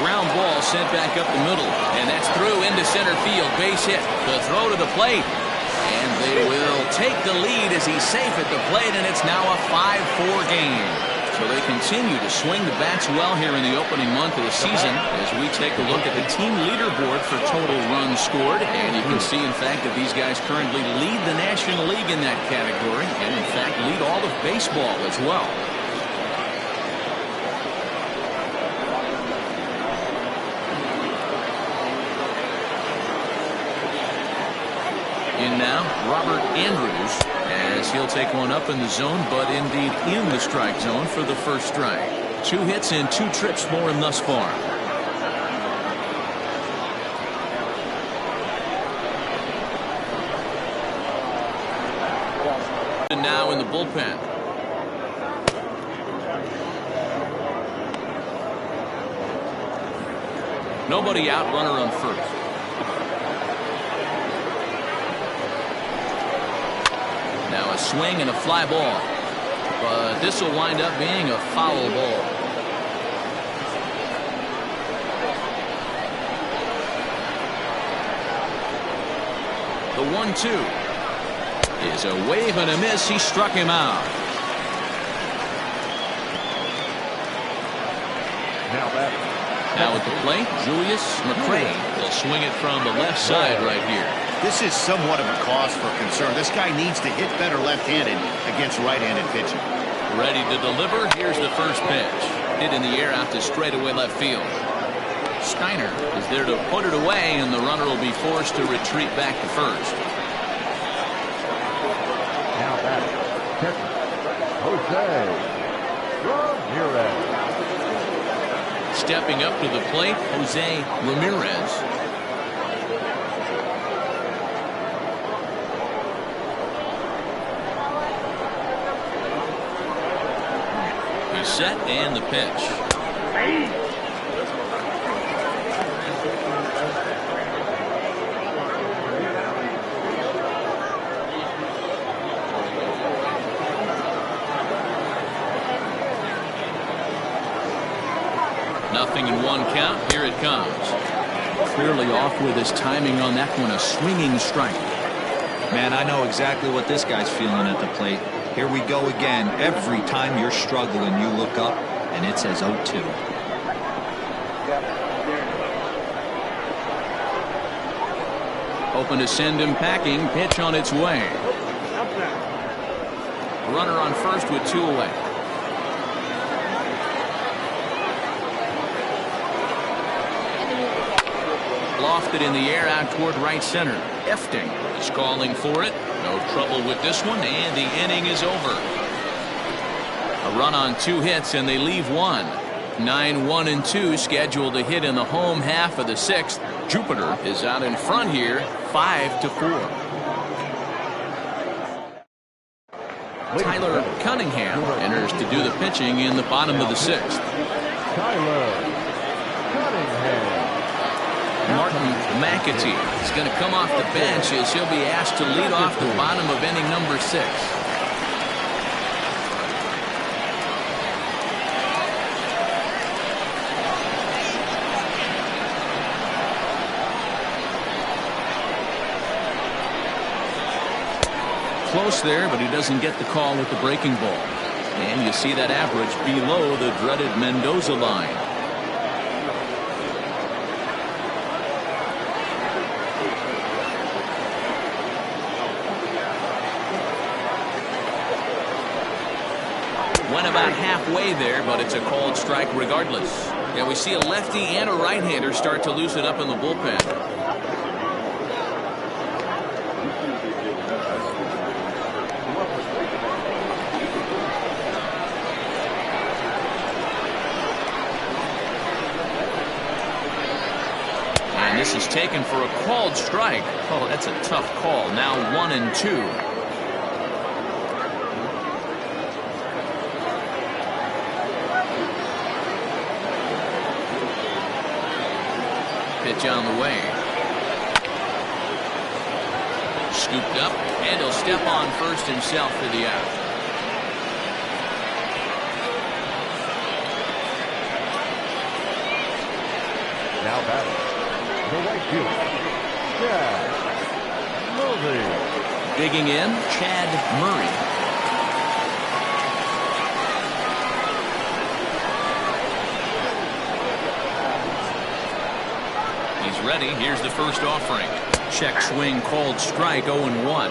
Ground ball sent back up the middle, and that's through into center field. Base hit. The throw to the plate, and they will take the lead as he's safe at the plate, and it's now a 5-4 game. So they continue to swing the bats well here in the opening month of the season as we take a look at the team leaderboard for total runs scored. And you can see, in fact, that these guys currently lead the National League in that category and, in fact, lead all of baseball as well. In now, Robert Andrews, as he'll take one up in the zone, but indeed in the strike zone for the first strike. 2 hits and 2 trips for him thus far. And now in the bullpen. Nobody out, runner on first. Now a swing and a fly ball, but this will wind up being a foul ball. The 1-2 is a wave and a miss. He struck him out. Now at the plate, Julius Mcrae will swing it from the left side right here. This is somewhat of a cause for concern. This guy needs to hit better left-handed against right-handed pitching. Ready to deliver. Here's the first pitch. Hit in the air out to straightaway left field. Steiner is there to put it away, and the runner will be forced to retreat back to first. Now batting, catcher, Jose Ramirez. Stepping up to the plate, Jose Ramirez. Set and the pitch. Nothing in 1 count. Here it comes. Clearly off with his timing on that one. A swinging strike. Man, I know exactly what this guy's feeling at the plate. Here we go again. Every time you're struggling, you look up, and it says 0-2. Open to send him packing. Pitch on its way. Runner on first with 2 away. Lofted in the air out toward right center. Efting is calling for it. No trouble with this one, and the inning is over. A run on 2 hits, and they leave 1. 9-1-2 scheduled to hit in the home half of the 6th. Jupiter is out in front here, 5-4. Tyler Cunningham enters to do the pitching in the bottom of the 6th. Tyler Cunningham. Martin McAtee is going to come off the bench as he'll be asked to lead off the bottom of inning number 6. Close there, but he doesn't get the call with the breaking ball. And you see that average below the dreaded Mendoza line. Went about halfway there, but it's a called strike regardless. And we see a lefty and a right-hander start to loosen up in the bullpen. And this is taken for a called strike. Oh, that's a tough call. Now 1-2. Pitch on the way. Scooped up, and he'll step on first himself for the out. Now batting, the right fielder, Chad Murray. Digging in, Chad Murray. Ready, here's the first offering. Check swing called strike, 0-1.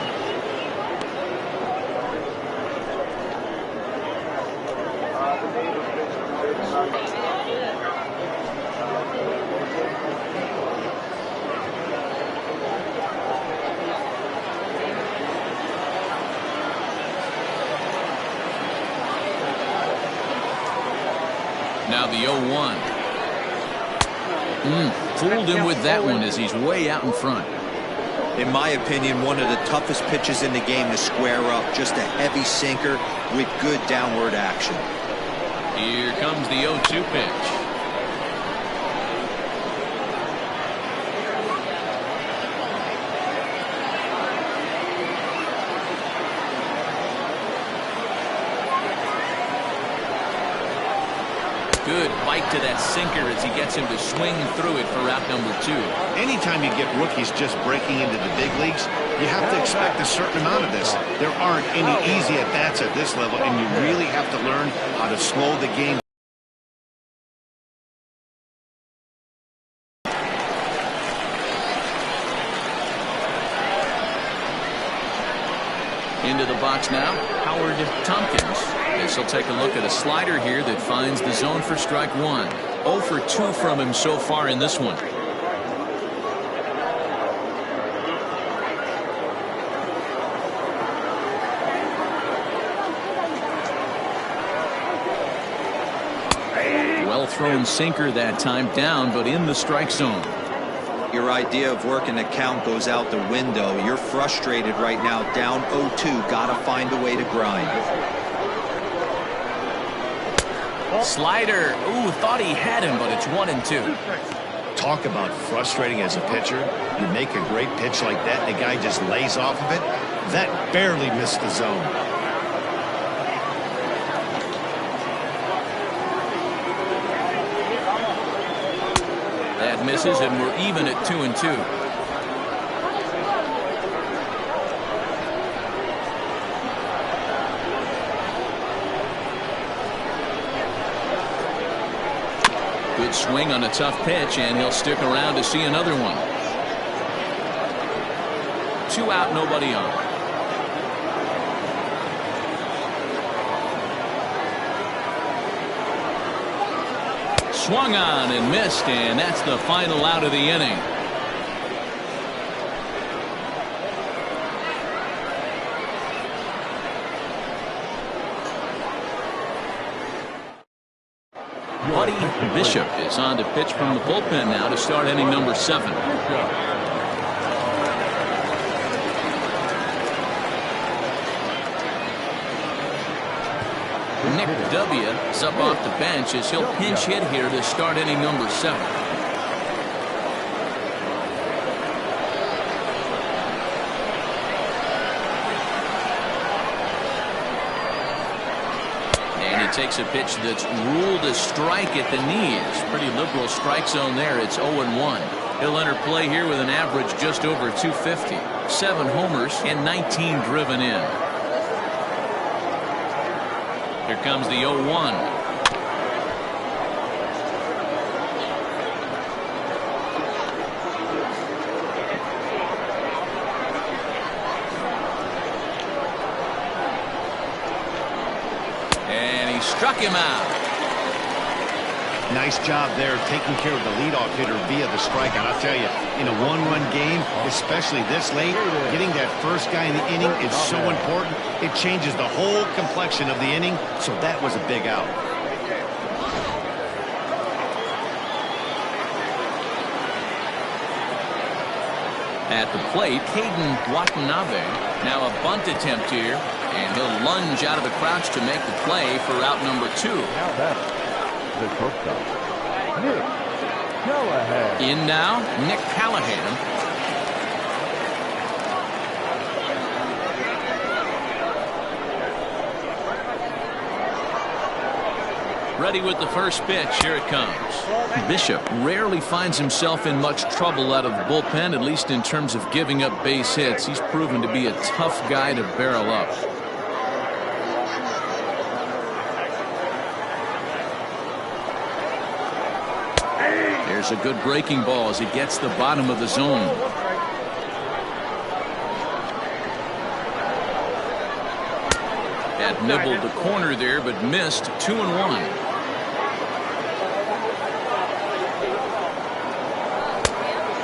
Now the 0-1. Fooled him with that one as he's way out in front. In my opinion, one of the toughest pitches in the game to square up. Just a heavy sinker with good downward action. Here comes the 0-2 pitch. Good bite to that sinker as he gets him to swing through it for out number 2. Anytime you get rookies just breaking into the big leagues, you have to expect a certain amount of this. There aren't any easy at-bats at this level, and you really have to learn how to slow the game. Into the box now, Howard Tompkins. This will take a look at a slider here that finds the zone for strike 1. 0 for 2 from him so far in this one. Well thrown sinker that time, down but in the strike zone. Your idea of working a count goes out the window. You're frustrated right now, down 0-2. Gotta find a way to grind. Slider. Ooh, thought he had him, but it's 1-2. Talk about frustrating as a pitcher. You make a great pitch like that, and the guy just lays off of it. That barely missed the zone. That misses, and we're even at 2-2. Good swing on a tough pitch, and he'll stick around to see another one. 2 out, nobody on. Swung on and missed, and that's the final out of the inning. Buddy Bishop is on to pitch from the bullpen now to start inning number 7. Nick W. is up off the bench as he'll pinch hit here to start inning number 7. And he takes a pitch that's ruled a strike at the knees. Pretty liberal strike zone there. It's 0-1. He'll enter play here with an average just over 250. 7 homers and 19 driven in. Here comes the 0-1. And he struck him out. Nice job there taking care of the leadoff hitter via the strikeout. I'll tell you, in a one-run game, especially this late, getting that first guy in the inning is so important. It changes the whole complexion of the inning, so that was a big out. At the plate, Caden Watanabe. Now a bunt attempt here, and he'll lunge out of the crouch to make the play for out number 2. Now that's the shortstop, Nick Callahan. In now, Nick Callahan. Ready with the first pitch. Here it comes. Bishop rarely finds himself in much trouble out of the bullpen, at least in terms of giving up base hits. He's proven to be a tough guy to barrel up. There's a good breaking ball as he gets the bottom of the zone. Had nibbled the corner there, but missed. 2-1.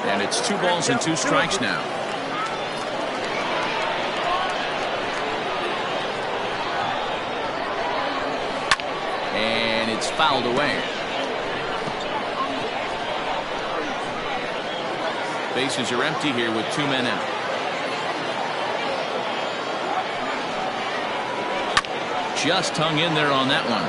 And it's 2 balls and 2 strikes now. And it's fouled away. Bases are empty here with 2 men out. Just hung in there on that one.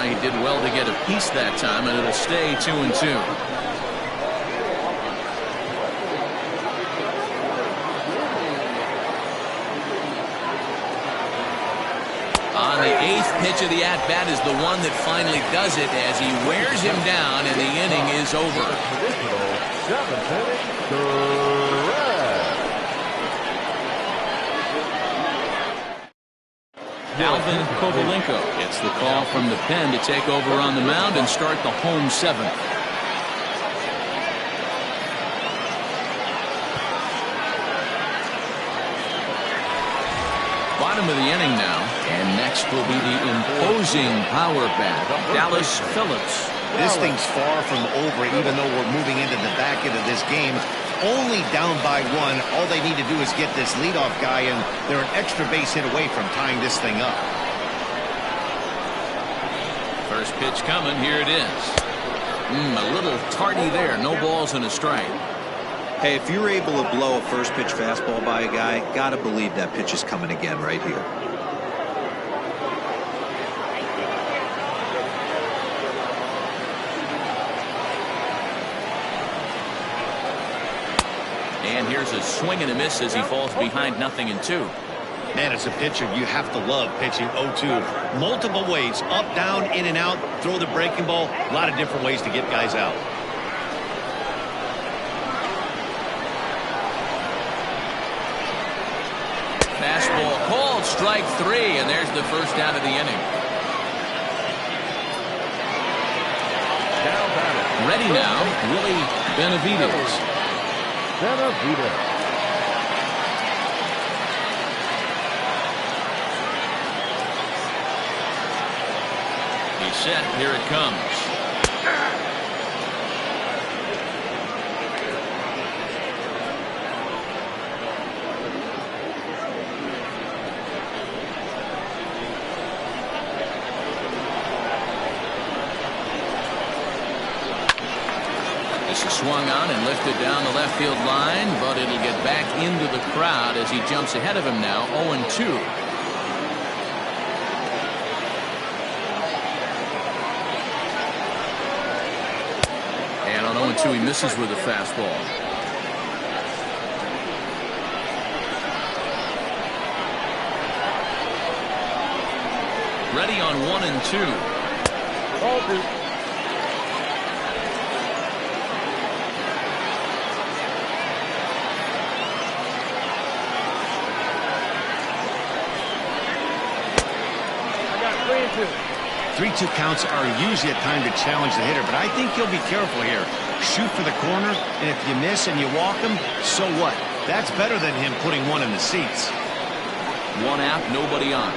He did well to get a piece that time, and it'll stay 2-2. On the 8th pitch of the at-bat is the one that finally does it as he wears him down, and the inning is over. Alvin Kovalenko gets the call from the pen to take over on the mound and start the home 7th. Bottom of the inning now, and next will be the imposing power bat, Dallas Phillips. This thing's far from over, even though we're moving into the back end of this game. Only down by 1. All they need to do is get this leadoff guy, and they're an extra base hit away from tying this thing up. First pitch coming. Here it is. A little tardy there. No balls and a strike. Hey, if you're able to blow a first pitch fastball by a guy, gotta believe that pitch is coming again right here. And here's a swing and a miss as he falls behind 0-2. Man, as a pitcher, you have to love pitching 0-2. Multiple ways, up, down, in and out, throw the breaking ball. A lot of different ways to get guys out. Fastball called, strike 3, and there's the first out of the inning. Ready now, Willie Benavides. He's set. Here it comes. This is swung on and lifted down the left field line, but it'll get back into the crowd as he jumps ahead of him now. 0-2. And on 0-2 he misses with a fastball. Ready on 1-2. I got 3-2. 3-2 counts are usually a time to challenge the hitter, but I think you'll be careful here. Shoot for the corner, and if you miss and you walk him, so what? That's better than him putting one in the seats. One out, nobody on.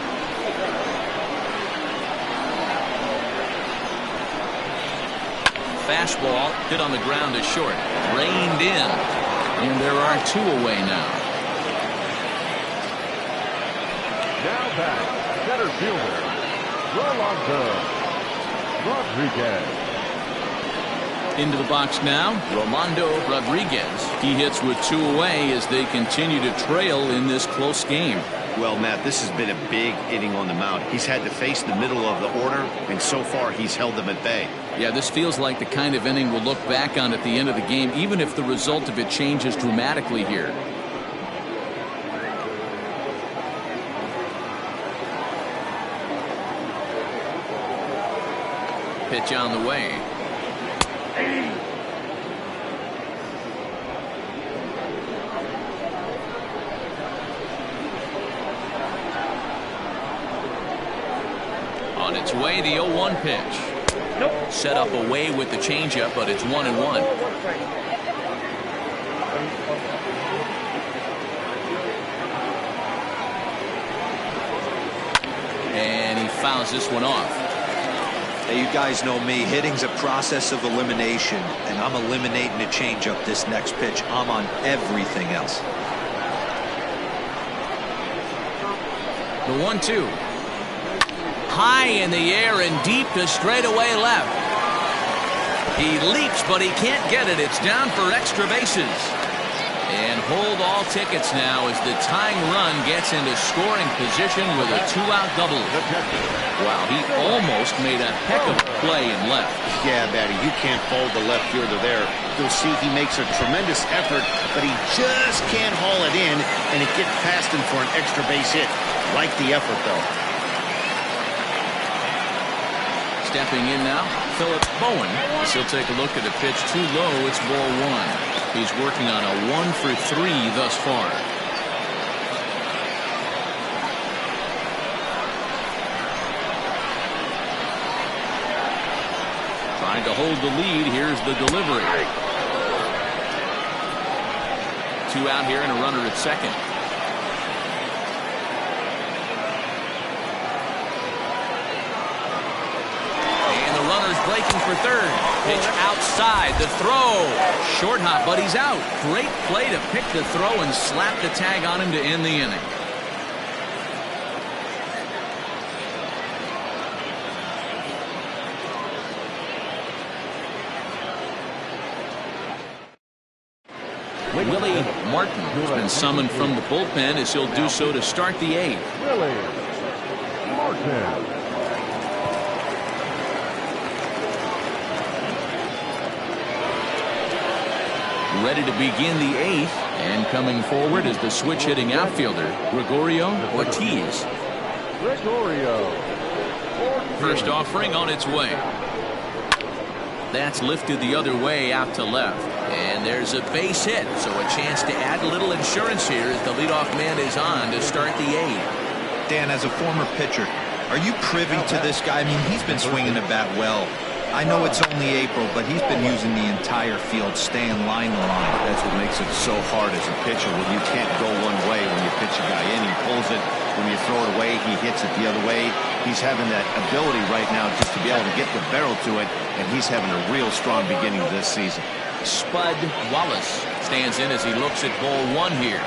Fastball hit on the ground is short. Reined in. And there are 2 away now. Now back, center fielder, Rolando Rodriguez. Into the box now, Rolando Rodriguez. He hits with 2 away as they continue to trail in this close game. Well, Matt, this has been a big inning on the mound. He's had to face the middle of the order, and so far he's held them at bay. Yeah, this feels like the kind of inning we'll look back on at the end of the game, even if the result of it changes dramatically here. Pitch on the way. its way, the 0-1 pitch. Set up away with the changeup, but it's 1-1. And he fouls this one off. Hey, you guys know me. Hitting's a process of elimination, and I'm eliminating a changeup this next pitch. I'm on everything else. The 1-2. High in the air and deep to straightaway left. He leaps, but he can't get it. It's down for extra bases. And hold all tickets now as the tying run gets into scoring position with a 2-out double. Wow, he almost made a heck of a play in left. Yeah, Batty, you can't fold the left fielder there. You'll see he makes a tremendous effort, but he just can't haul it in, and it gets past him for an extra base hit. Like the effort, though. Stepping in now, Phillip Bowen. He'll take a look at a pitch too low. It's ball 1. He's working on a 1-for-3 thus far. Trying to hold the lead. Here's the delivery. 2 out here and a runner at second. Breaking for third. Pitch outside. The throw. Short hop, but he's out. Great play to pick the throw and slap the tag on him to end the inning. Willie Martin has been summoned from the bullpen as he'll do so to start the 8th. Willie Martin. Ready to begin the 8th, and coming forward is the switch-hitting outfielder, Gregorio Ortiz. Gregorio. First offering on its way. That's lifted the other way out to left. And there's a base hit, so a chance to add a little insurance here as the leadoff man is on to start the 8th. Dan, as a former pitcher, are you privy to this guy? I mean, he's been swinging the bat well. I know it's only April, but he's been using the entire field, staying line to line. That's what makes it so hard as a pitcher when you can't go one way when you pitch a guy in. He pulls it. When you throw it away, he hits it the other way. He's having that ability right now just to be able to get the barrel to it, and he's having a real strong beginning of this season. Spud Wallace stands in as he looks at ball 1 here.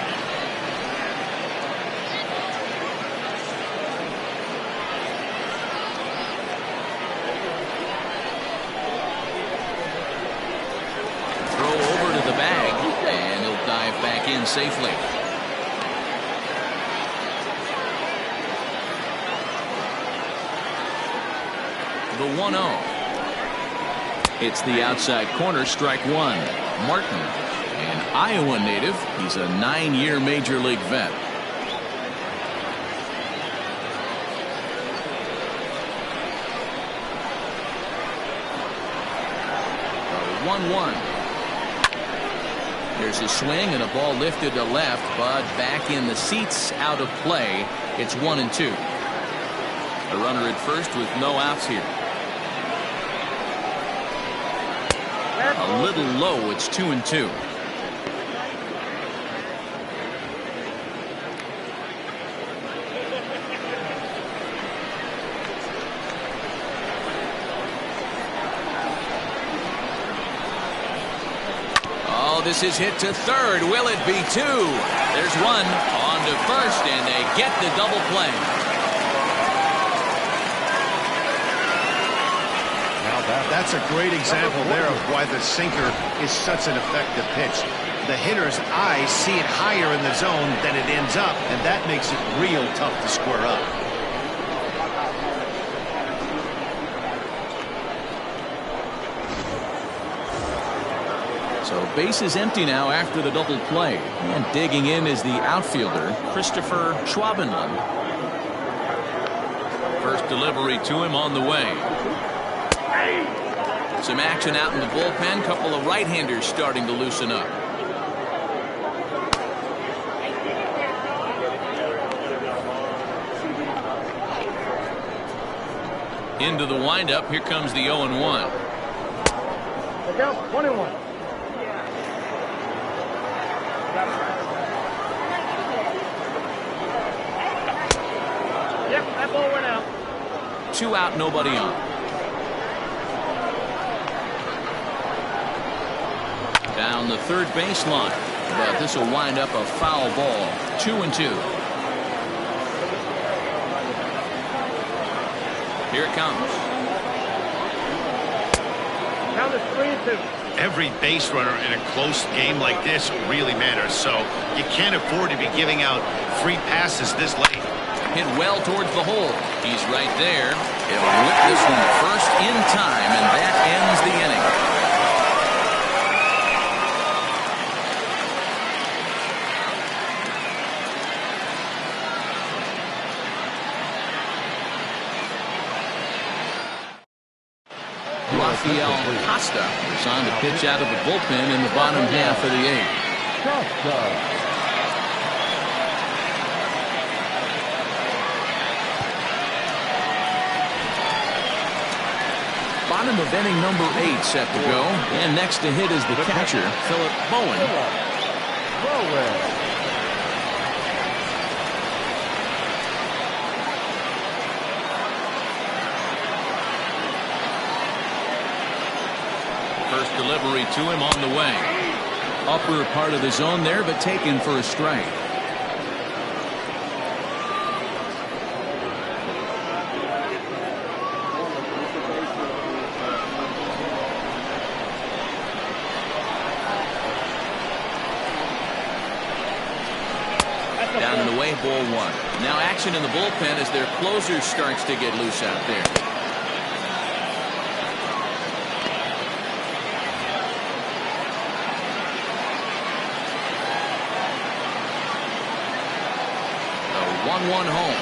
In safely. The 1-0. It's the outside corner, strike 1. Martin, an Iowa native. He's a 9-year major league vet. The 1-1. There's a swing and a ball lifted to left, but back in the seats, out of play. It's 1-2. A runner at first with no outs here. A little low. It's 2-2. This is hit to third. Will it be 2? There's one on to first, and they get the double play. Now that's a great example there of why the sinker is such an effective pitch. The hitter's eyes see it higher in the zone than it ends up, and that makes it real tough to square up. So base is empty now after the double play. And digging in is the outfielder, Christopher Schwabenland. First delivery to him on the way. Some action out in the bullpen. Couple of right-handers starting to loosen up. Into the windup. Here comes the 0-1. Look out, 21. Yep, that ball went out. 2 out, nobody on. Down the third baseline. But this will wind up a foul ball. 2-2. Here it comes. Count is 3-2. Every base runner in a close game like this really matters, so you can't afford to be giving out free passes this late. Hit well towards the hole. He's right there. He'll whip this one first in time, and that ends the inning. Rafael Costa is on to pitch out of the bullpen in the bottom half of the 8th. Bottom of inning number 8 set to go. And next to hit is the catcher, Phillip Bowen. First delivery to him on the way. Upper part of the zone there, but taken for a strike. Down and away, ball 1. Now action in the bullpen as their closer starts to get loose out there. The 1-1 home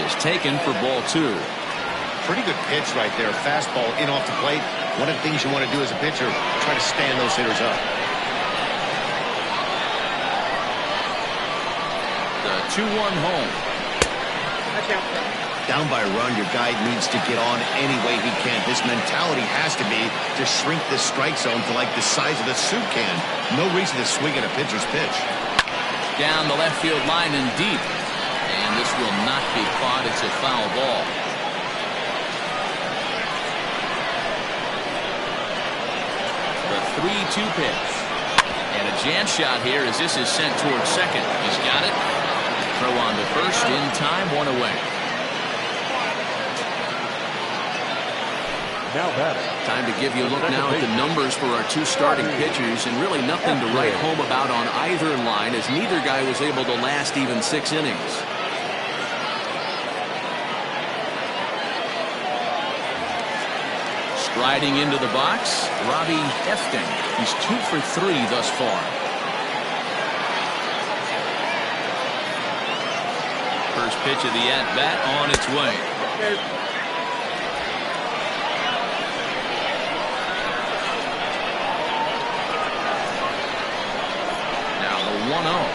is taken for ball 2. Pretty good pitch right there. Fastball in off the plate. One of the things you want to do as a pitcher, try to stand those hitters up. 2-1 home. Down by a run, your guy needs to get on any way he can. His mentality has to be to shrink this strike zone to like the size of a soup can. No reason to swing at a pitcher's pitch. Down the left field line and deep. And this will not be caught. It's a foul ball. The 3-2 pitch. And a jam shot here as this is sent towards second. He's got it. Throw on to first in time, 1 away. Now batting. Time to give you a look now at the numbers for our 2 starting pitchers, and really nothing to write home about on either line, as neither guy was able to last even 6 innings. Striding into the box, Robbie Efting. He's 2 for 3 thus far. First pitch of the at-bat on its way. Now the 1-0.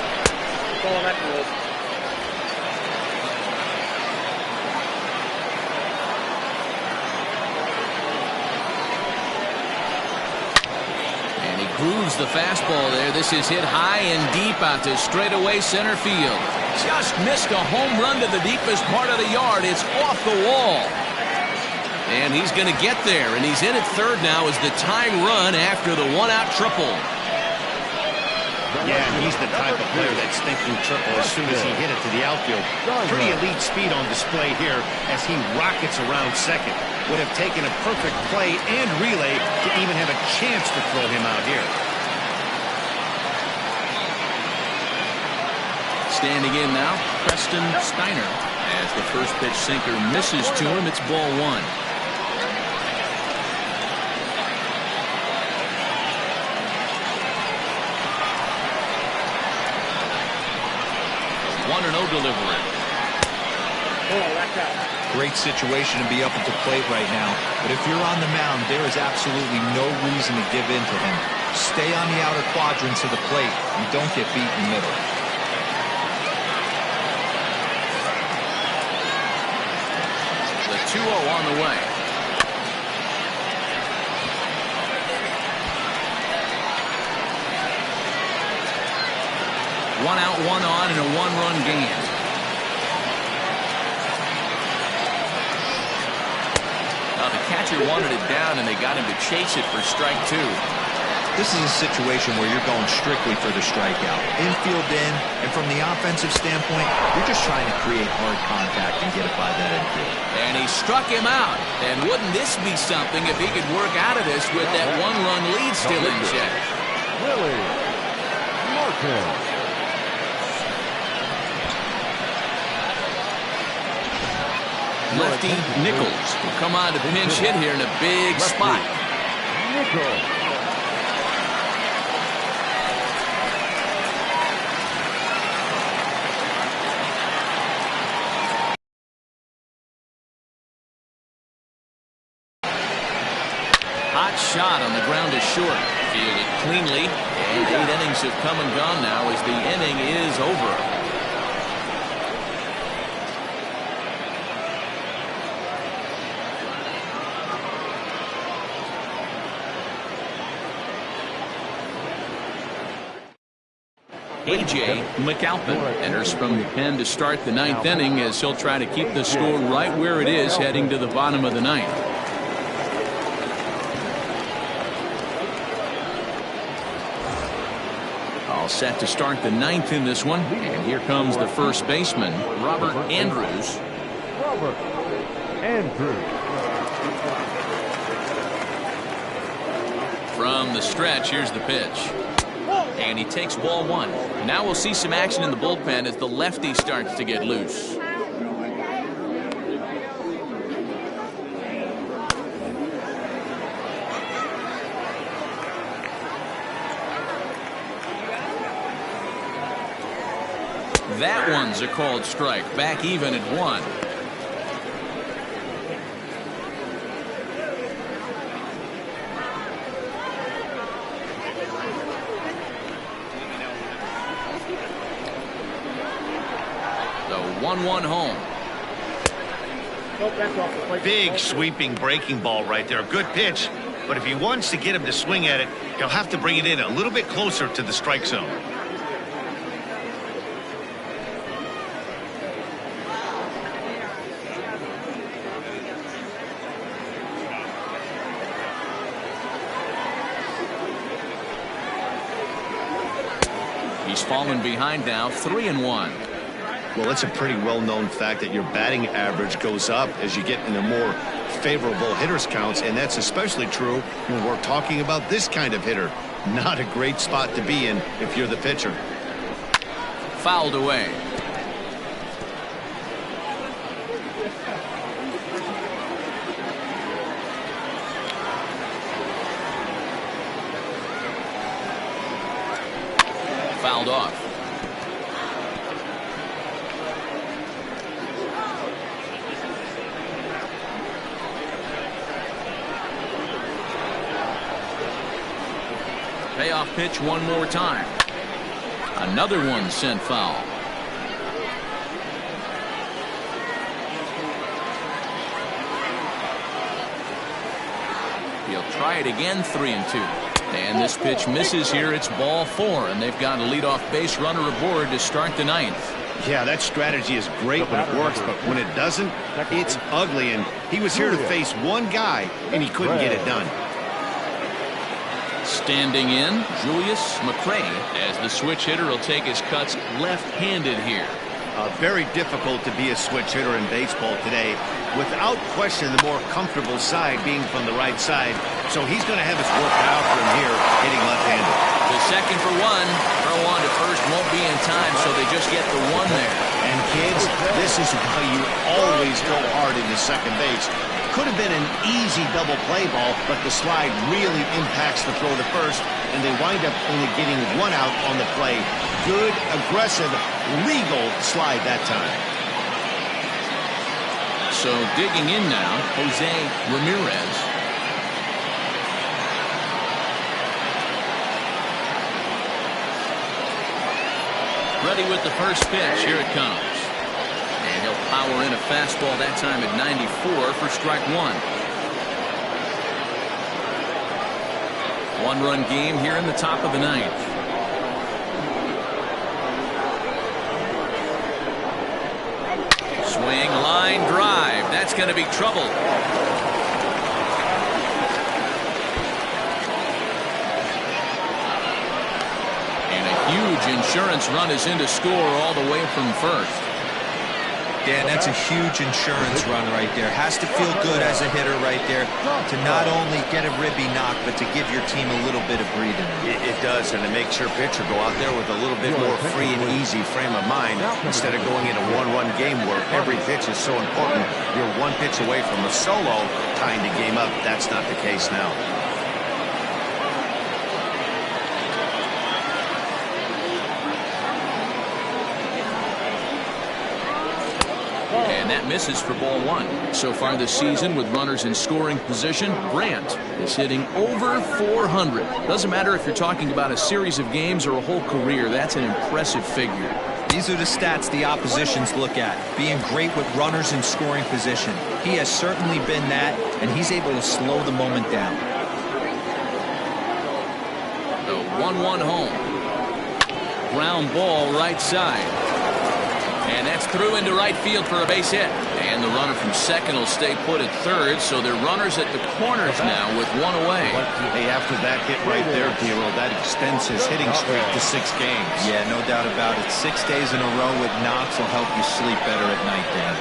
And he grooves the fastball there. This is hit high and deep out to straightaway center field. Just missed a home run to the deepest part of the yard. It's off the wall. And he's going to get there. And he's in at third now as the tying run after the 1-out triple. Yeah, and he's the type of player that's thinking triple as soon as he hit it to the outfield. Pretty elite speed on display here as he rockets around second. Would have taken a perfect play and relay to even have a chance to throw him out here. Standing in now, Preston Steiner. As the first pitch sinker misses to him, it's ball 1. A 1-0 delivery. Great situation to be up at the plate right now. But if you're on the mound, there is absolutely no reason to give in to him. Stay on the outer quadrants of the plate and don't get beat in the middle. 2-0 on the way. One out, one on, and a one-run game. Now the catcher wanted it down, and they got him to chase it for strike 2. This is a situation where you're going strictly for the strikeout. Infield in, and from the offensive standpoint, you're just trying to create hard contact and get it by that infield. And he struck him out. And wouldn't this be something if he could work out of this with that one-run lead still in check? Willie Benavides. Lefty Nichols will come on to pinch hit here in a big spot. Nichols. Hot shot on the ground is short. Fielded cleanly. And 8 innings have come and gone now as the inning is over. A.J. McAlpin enters from the pen to start the 9th inning as he'll try to keep the score right where it is heading to the bottom of the 9th. All set to start the 9th in this one. And here comes the first baseman, Robert Andrews. Robert Andrews. From the stretch, here's the pitch. And he takes ball 1. Now we'll see some action in the bullpen as the lefty starts to get loose. That one's a called strike. Back even at 1. The 1-1 home. Big sweeping breaking ball right there. Good pitch. But if he wants to get him to swing at it, he'll have to bring it in a little bit closer to the strike zone. He's fallen behind now, 3-1. Well, it's a pretty well-known fact that your batting average goes up as you get into more favorable hitters counts, and that's especially true when we're talking about this kind of hitter. Not a great spot to be in if you're the pitcher. Fouled away. Fouled off. Payoff pitch one more time. Another one sent foul. He'll try it again, 3-2. And this pitch misses here. It's ball 4, and they've got a leadoff base runner aboard to start the 9th. Yeah, that strategy is great when it works, but when it doesn't, it's ugly. And he was here to face one guy, and he couldn't get it done. Standing in, Julius Mcrae, as the switch hitter will take his cuts left-handed here. Very difficult to be a switch hitter in baseball today. Without question, the more comfortable side being from the right side. So he's going to have his work cut out for him here, hitting left-handed. The second for 1. Throw on to first won't be in time, so they just get the 1 there. And kids, this is why you always go hard into second base. Could have been an easy double play ball, but the slide really impacts the throw to first, and they wind up only getting 1 out on the play. Good, aggressive, legal slide that time. So digging in now, Jose Ramirez. Ready with the first pitch. Here it comes. And he'll power in a fastball that time at 94 for strike one. One-run game here in the top of the ninth. Swing, line drive. That's going to be trouble. And a huge insurance run is in to score all the way from first. Dan, that's a huge insurance run right there. Has to feel good as a hitter right there to not only get a ribby knock, but to give your team a little bit of breathing. It does, and it makes your pitcher go out there with a little bit more free and easy frame of mind instead of going into one-run game where every pitch is so important. You're one pitch away from a solo tying the game up. That's not the case now. And that misses for ball one. So far this season with runners in scoring position, Brandt is hitting over 400. Doesn't matter if you're talking about a series of games or a whole career. That's an impressive figure. These are the stats the oppositions look at. Being great with runners in scoring position. He has certainly been that, and he's able to slow the moment down. The 1-1 home. Ground ball right side. And that's through into right field for a base hit. And the runner from second will stay put at third, so they're runners at the corners now with one away. Hey, after that hit right there, Hero, that extends his hitting streak to 6 games. Yeah, no doubt about it. 6 days in a row with knocks will help you sleep better at night, Dan.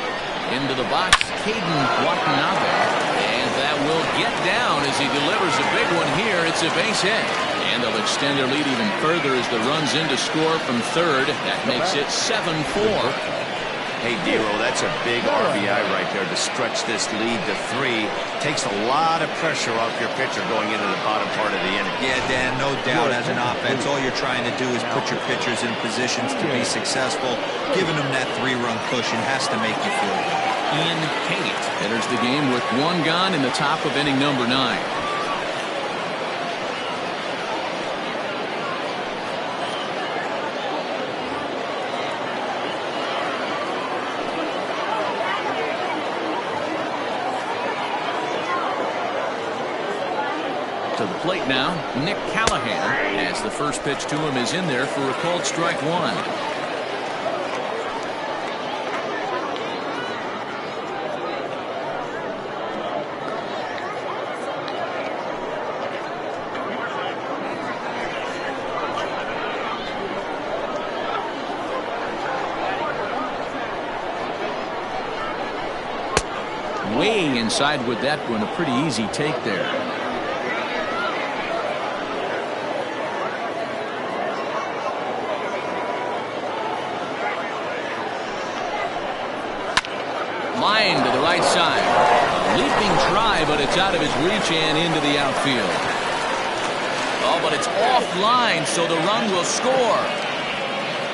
Into the box, Caden Watanabe. And that will get down as he delivers a big one here. It's a base hit. And they'll extend their lead even further as the run's in to score from third. That makes it 7-4. Hey, Dero, that's a big RBI right there to stretch this lead to 3. Takes a lot of pressure off your pitcher going into the bottom part of the inning. Yeah, Dan, no doubt as an offense, all you're trying to do is put your pitchers in positions to be successful. Giving them that 3-run cushion has to make you feel good. Ian Cate enters the game with 1 gone in the top of inning number 9. To the plate now, Nick Callahan, as the first pitch to him is in there for a called strike one. Way inside with that one, a pretty easy take there. Line to the right side. A leaping try, but it's out of his reach and into the outfield. Oh, but it's offline, so the run will score.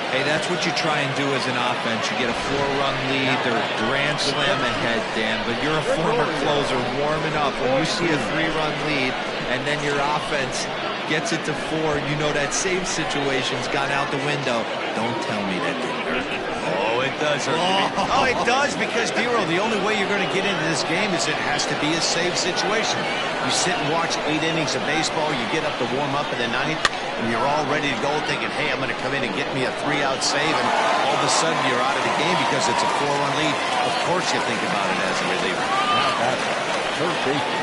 Hey, that's what you try and do as an offense. You get a 4-run lead, they're a grand slam ahead, Dan, but you're a former closer warming up. When you see a 3-run lead and then your offense gets it to 4, you know that same situation's gone out the window. Don't tell me that didn't hurt. Oh, it does hurt. Oh, it does, because, Dero, the only way you're going to get into this game is it has to be a save situation. You sit and watch 8 innings of baseball, you get up to warm up in the 9th, and you're all ready to go thinking, hey, I'm going to come in and get me a 3-out save, and all of a sudden you're out of the game because it's a 4-run lead. Of course you think about it as a reliever. Now that's third baseman.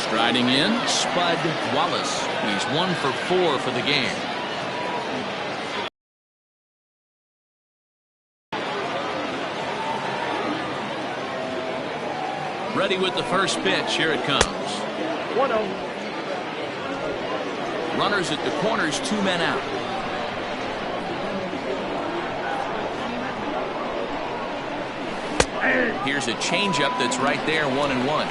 Striding in, Spud Wallace. He's 1 for 4 for the game. Ready with the first pitch. Here it comes. 1-0. Runners at the corners, 2 men out. Here's a changeup that's right there, 1-1.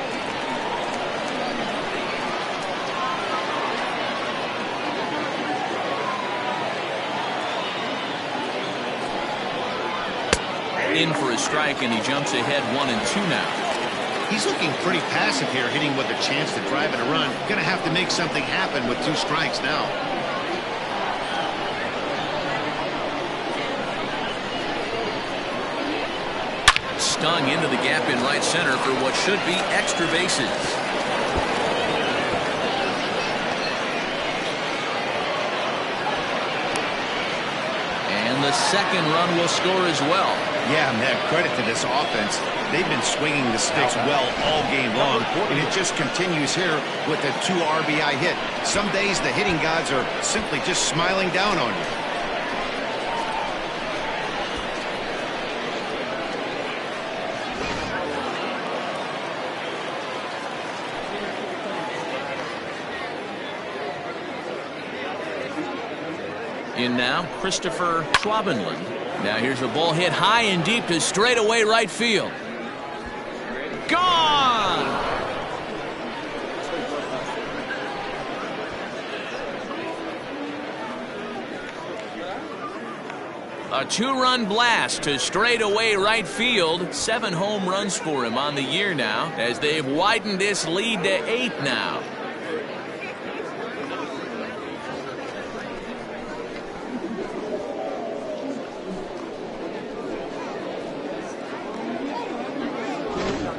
In for a strike, and he jumps ahead 1-2 now. He's looking pretty passive here, hitting with a chance to drive in a run. Going to have to make something happen with 2 strikes now. stung into the gap in right center for what should be extra bases. And the second run will score as well. Yeah, man, credit to this offense. They've been swinging the sticks well all game long, and it just continues here with a 2 RBI hit. Some days the hitting gods are simply just smiling down on you. In now, Christopher Schwabenland. Now here's the ball hit high and deep to straightaway right field. Gone! A 2-run blast to straightaway right field. 7 home runs for him on the year now, as they've widened this lead to 8 now.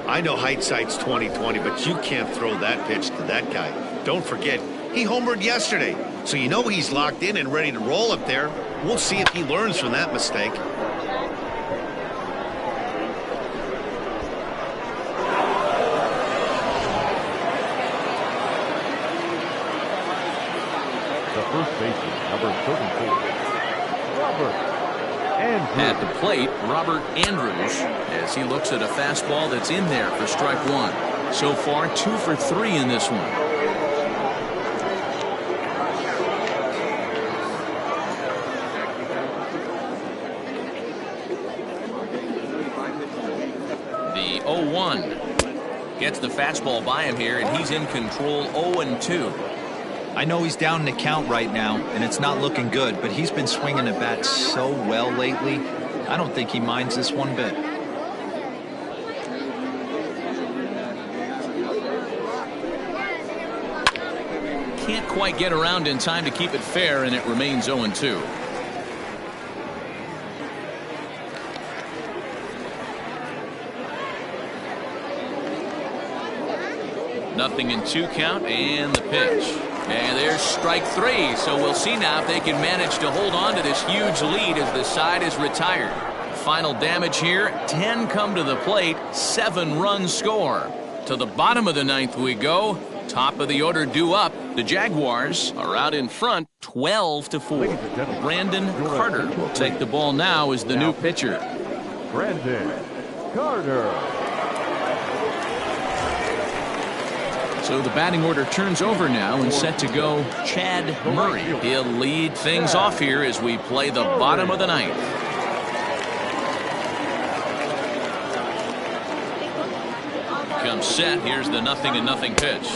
I know hindsight's 20/20, but you can't throw that pitch to that guy. Don't forget, he homered yesterday, so you know he's locked in and ready to roll up there. We'll see if he learns from that mistake. The first baseman, number 34, Robert Andrews. At the plate, Robert Andrews, as he looks at a fastball that's in there for strike 1. So far, 2 for 3 in this one. The 0-1 gets the fastball by him here, and he's in control. 0-2. I know he's down in the count right now, and it's not looking good, but he's been swinging the bat so well lately. I don't think he minds this one bit. Can't quite get around in time to keep it fair, and it remains 0-2. Nothing in 2 count, and the pitch. And there's strike 3, so we'll see now if they can manage to hold on to this huge lead as the side is retired. Final damage here, 10 come to the plate, 7 runs score. To the bottom of the 9th we go. Top of the order due up. The Jaguars are out in front, 12-4. Brandon Carter will take the ball now as the new pitcher. Brandon Carter. So the batting order turns over now and set to go Chad Murray. He'll lead things off here as we play the bottom of the 9th. Comes set. Here's the 0-0 pitch.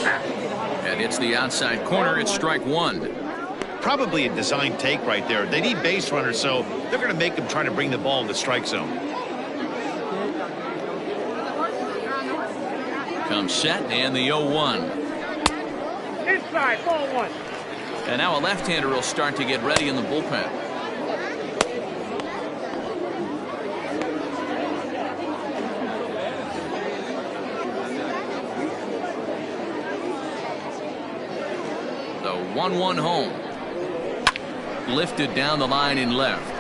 And it's the outside corner. It's strike 1. Probably a design take right there. They need base runners, so they're going to make them try to bring the ball in the strike zone. Comes set, and the 0-1. Inside, ball 1. And now a left-hander will start to get ready in the bullpen. The 1-1 home. Lifted down the line in left.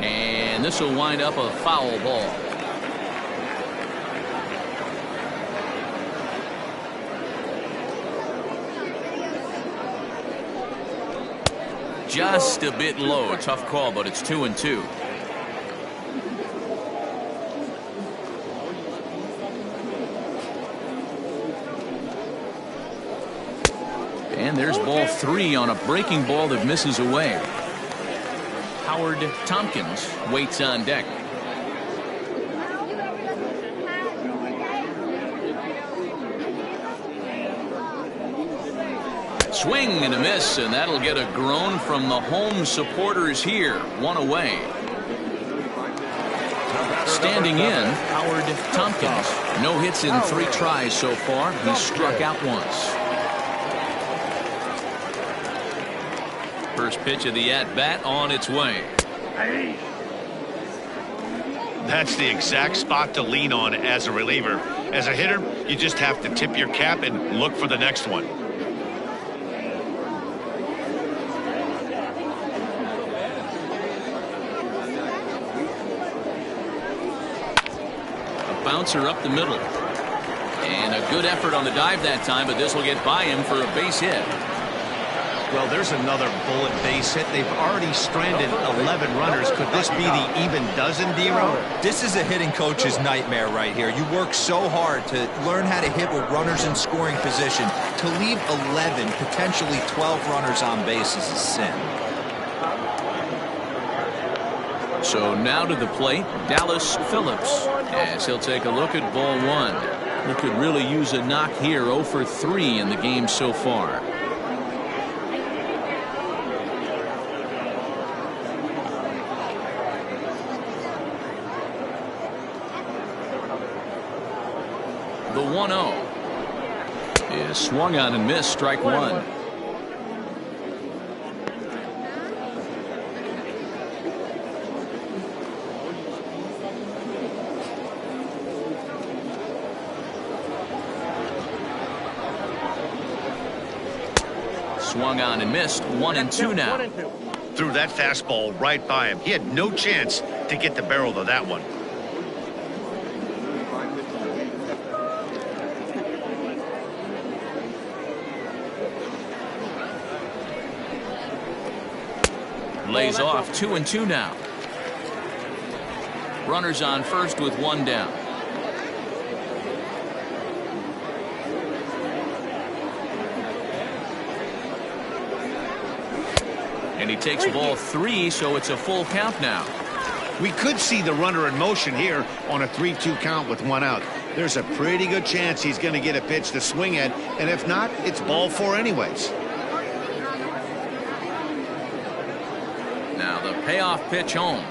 And this will wind up a foul ball. Just a bit low. Tough call, but it's 2-2. And there's ball 3 on a breaking ball that misses away. Howard Tompkins waits on deck. Swing and a miss, and that'll get a groan from the home supporters here. 1 away. Standing in, Howard Tompkins. No hits in 3 tries so far. He's struck out once. First pitch of the at-bat on its way. That's the exact spot to lean on as a reliever. As a hitter, you just have to tip your cap and look for the next one. A bouncer up the middle. And a good effort on the dive that time, but this will get by him for a base hit. Well, there's another bullet base hit. They've already stranded 11 runners. Could this be the even dozen, D-Row? This is a hitting coach's nightmare right here. You work so hard to learn how to hit with runners in scoring position. To leave 11, potentially 12 runners on base is a sin. So now to the plate, Dallas Phillips, as he'll take a look at ball one. He could really use a knock here. 0 for 3 in the game so far. The 1-0 is swung on and missed. Strike one. Swung on and missed. 1-2 now. Threw that fastball right by him. He had no chance to get the barrel of that one. Lays off. 2-2 now. Runners on first with one down. And he takes ball 3, so it's a full count now. We could see the runner in motion here on a 3-2 count with one out. There's a pretty good chance he's going to get a pitch to swing at, and if not, it's ball 4 anyways. Now the payoff pitch home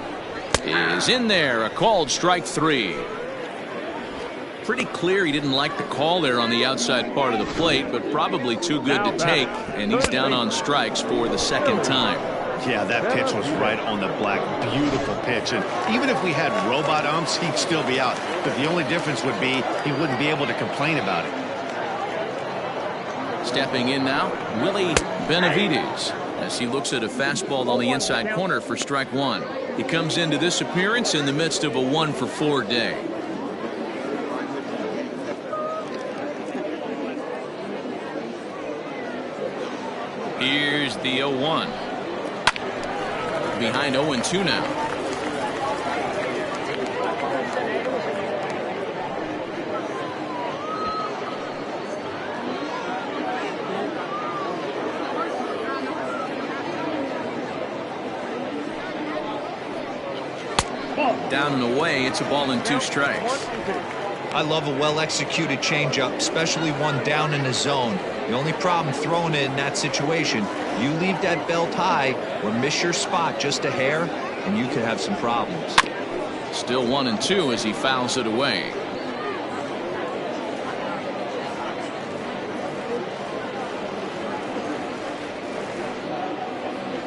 is in there. A called strike 3. Pretty clear he didn't like the call there on the outside part of the plate, but probably too good to take, and he's down on strikes for the second time. Yeah, that pitch was right on the black. Beautiful pitch, and even if we had robot umps, he'd still be out. But the only difference would be he wouldn't be able to complain about it. Stepping in now, Willie Benavides, as he looks at a fastball on the inside corner for strike one. He comes into this appearance in the midst of a 1-for-4 day. Here's the 0-1. Behind 0-2 now. Down and away. It's a ball and 2 strikes. I love a well-executed changeup, especially one down in the zone. The only problem throwing it in that situation, you leave that belt high or miss your spot just a hair, and you could have some problems. Still 1-2 as he fouls it away.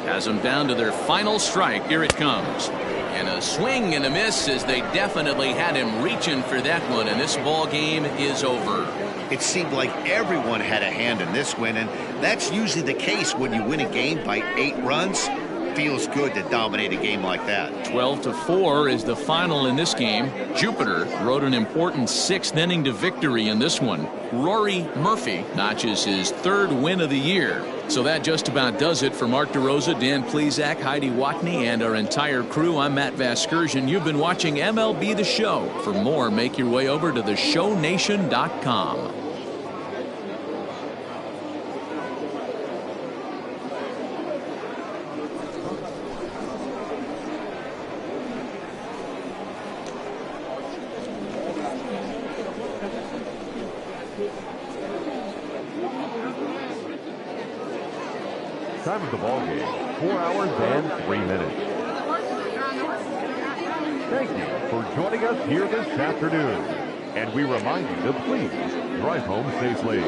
Has them down to their final strike. Here it comes. And a swing and a miss as they definitely had him reaching for that one, and this ball game is over. It seemed like everyone had a hand in this win, and that's usually the case when you win a game by 8 runs. Feels good to dominate a game like that. 12-4 is the final in this game. Jupiter wrote an important 6th inning to victory in this one. Rory Murphy notches his 3rd win of the year. So that just about does it for Mark DeRosa, Dan Plesac, Heidi Watney, and our entire crew. I'm Matt Vasgersian. You've been watching MLB The Show. For more, make your way over to theshownation.com. Time of the ball game, 4 hours and 3 minutes. Thank you for joining us here this afternoon. And we remind you to please drive home safely.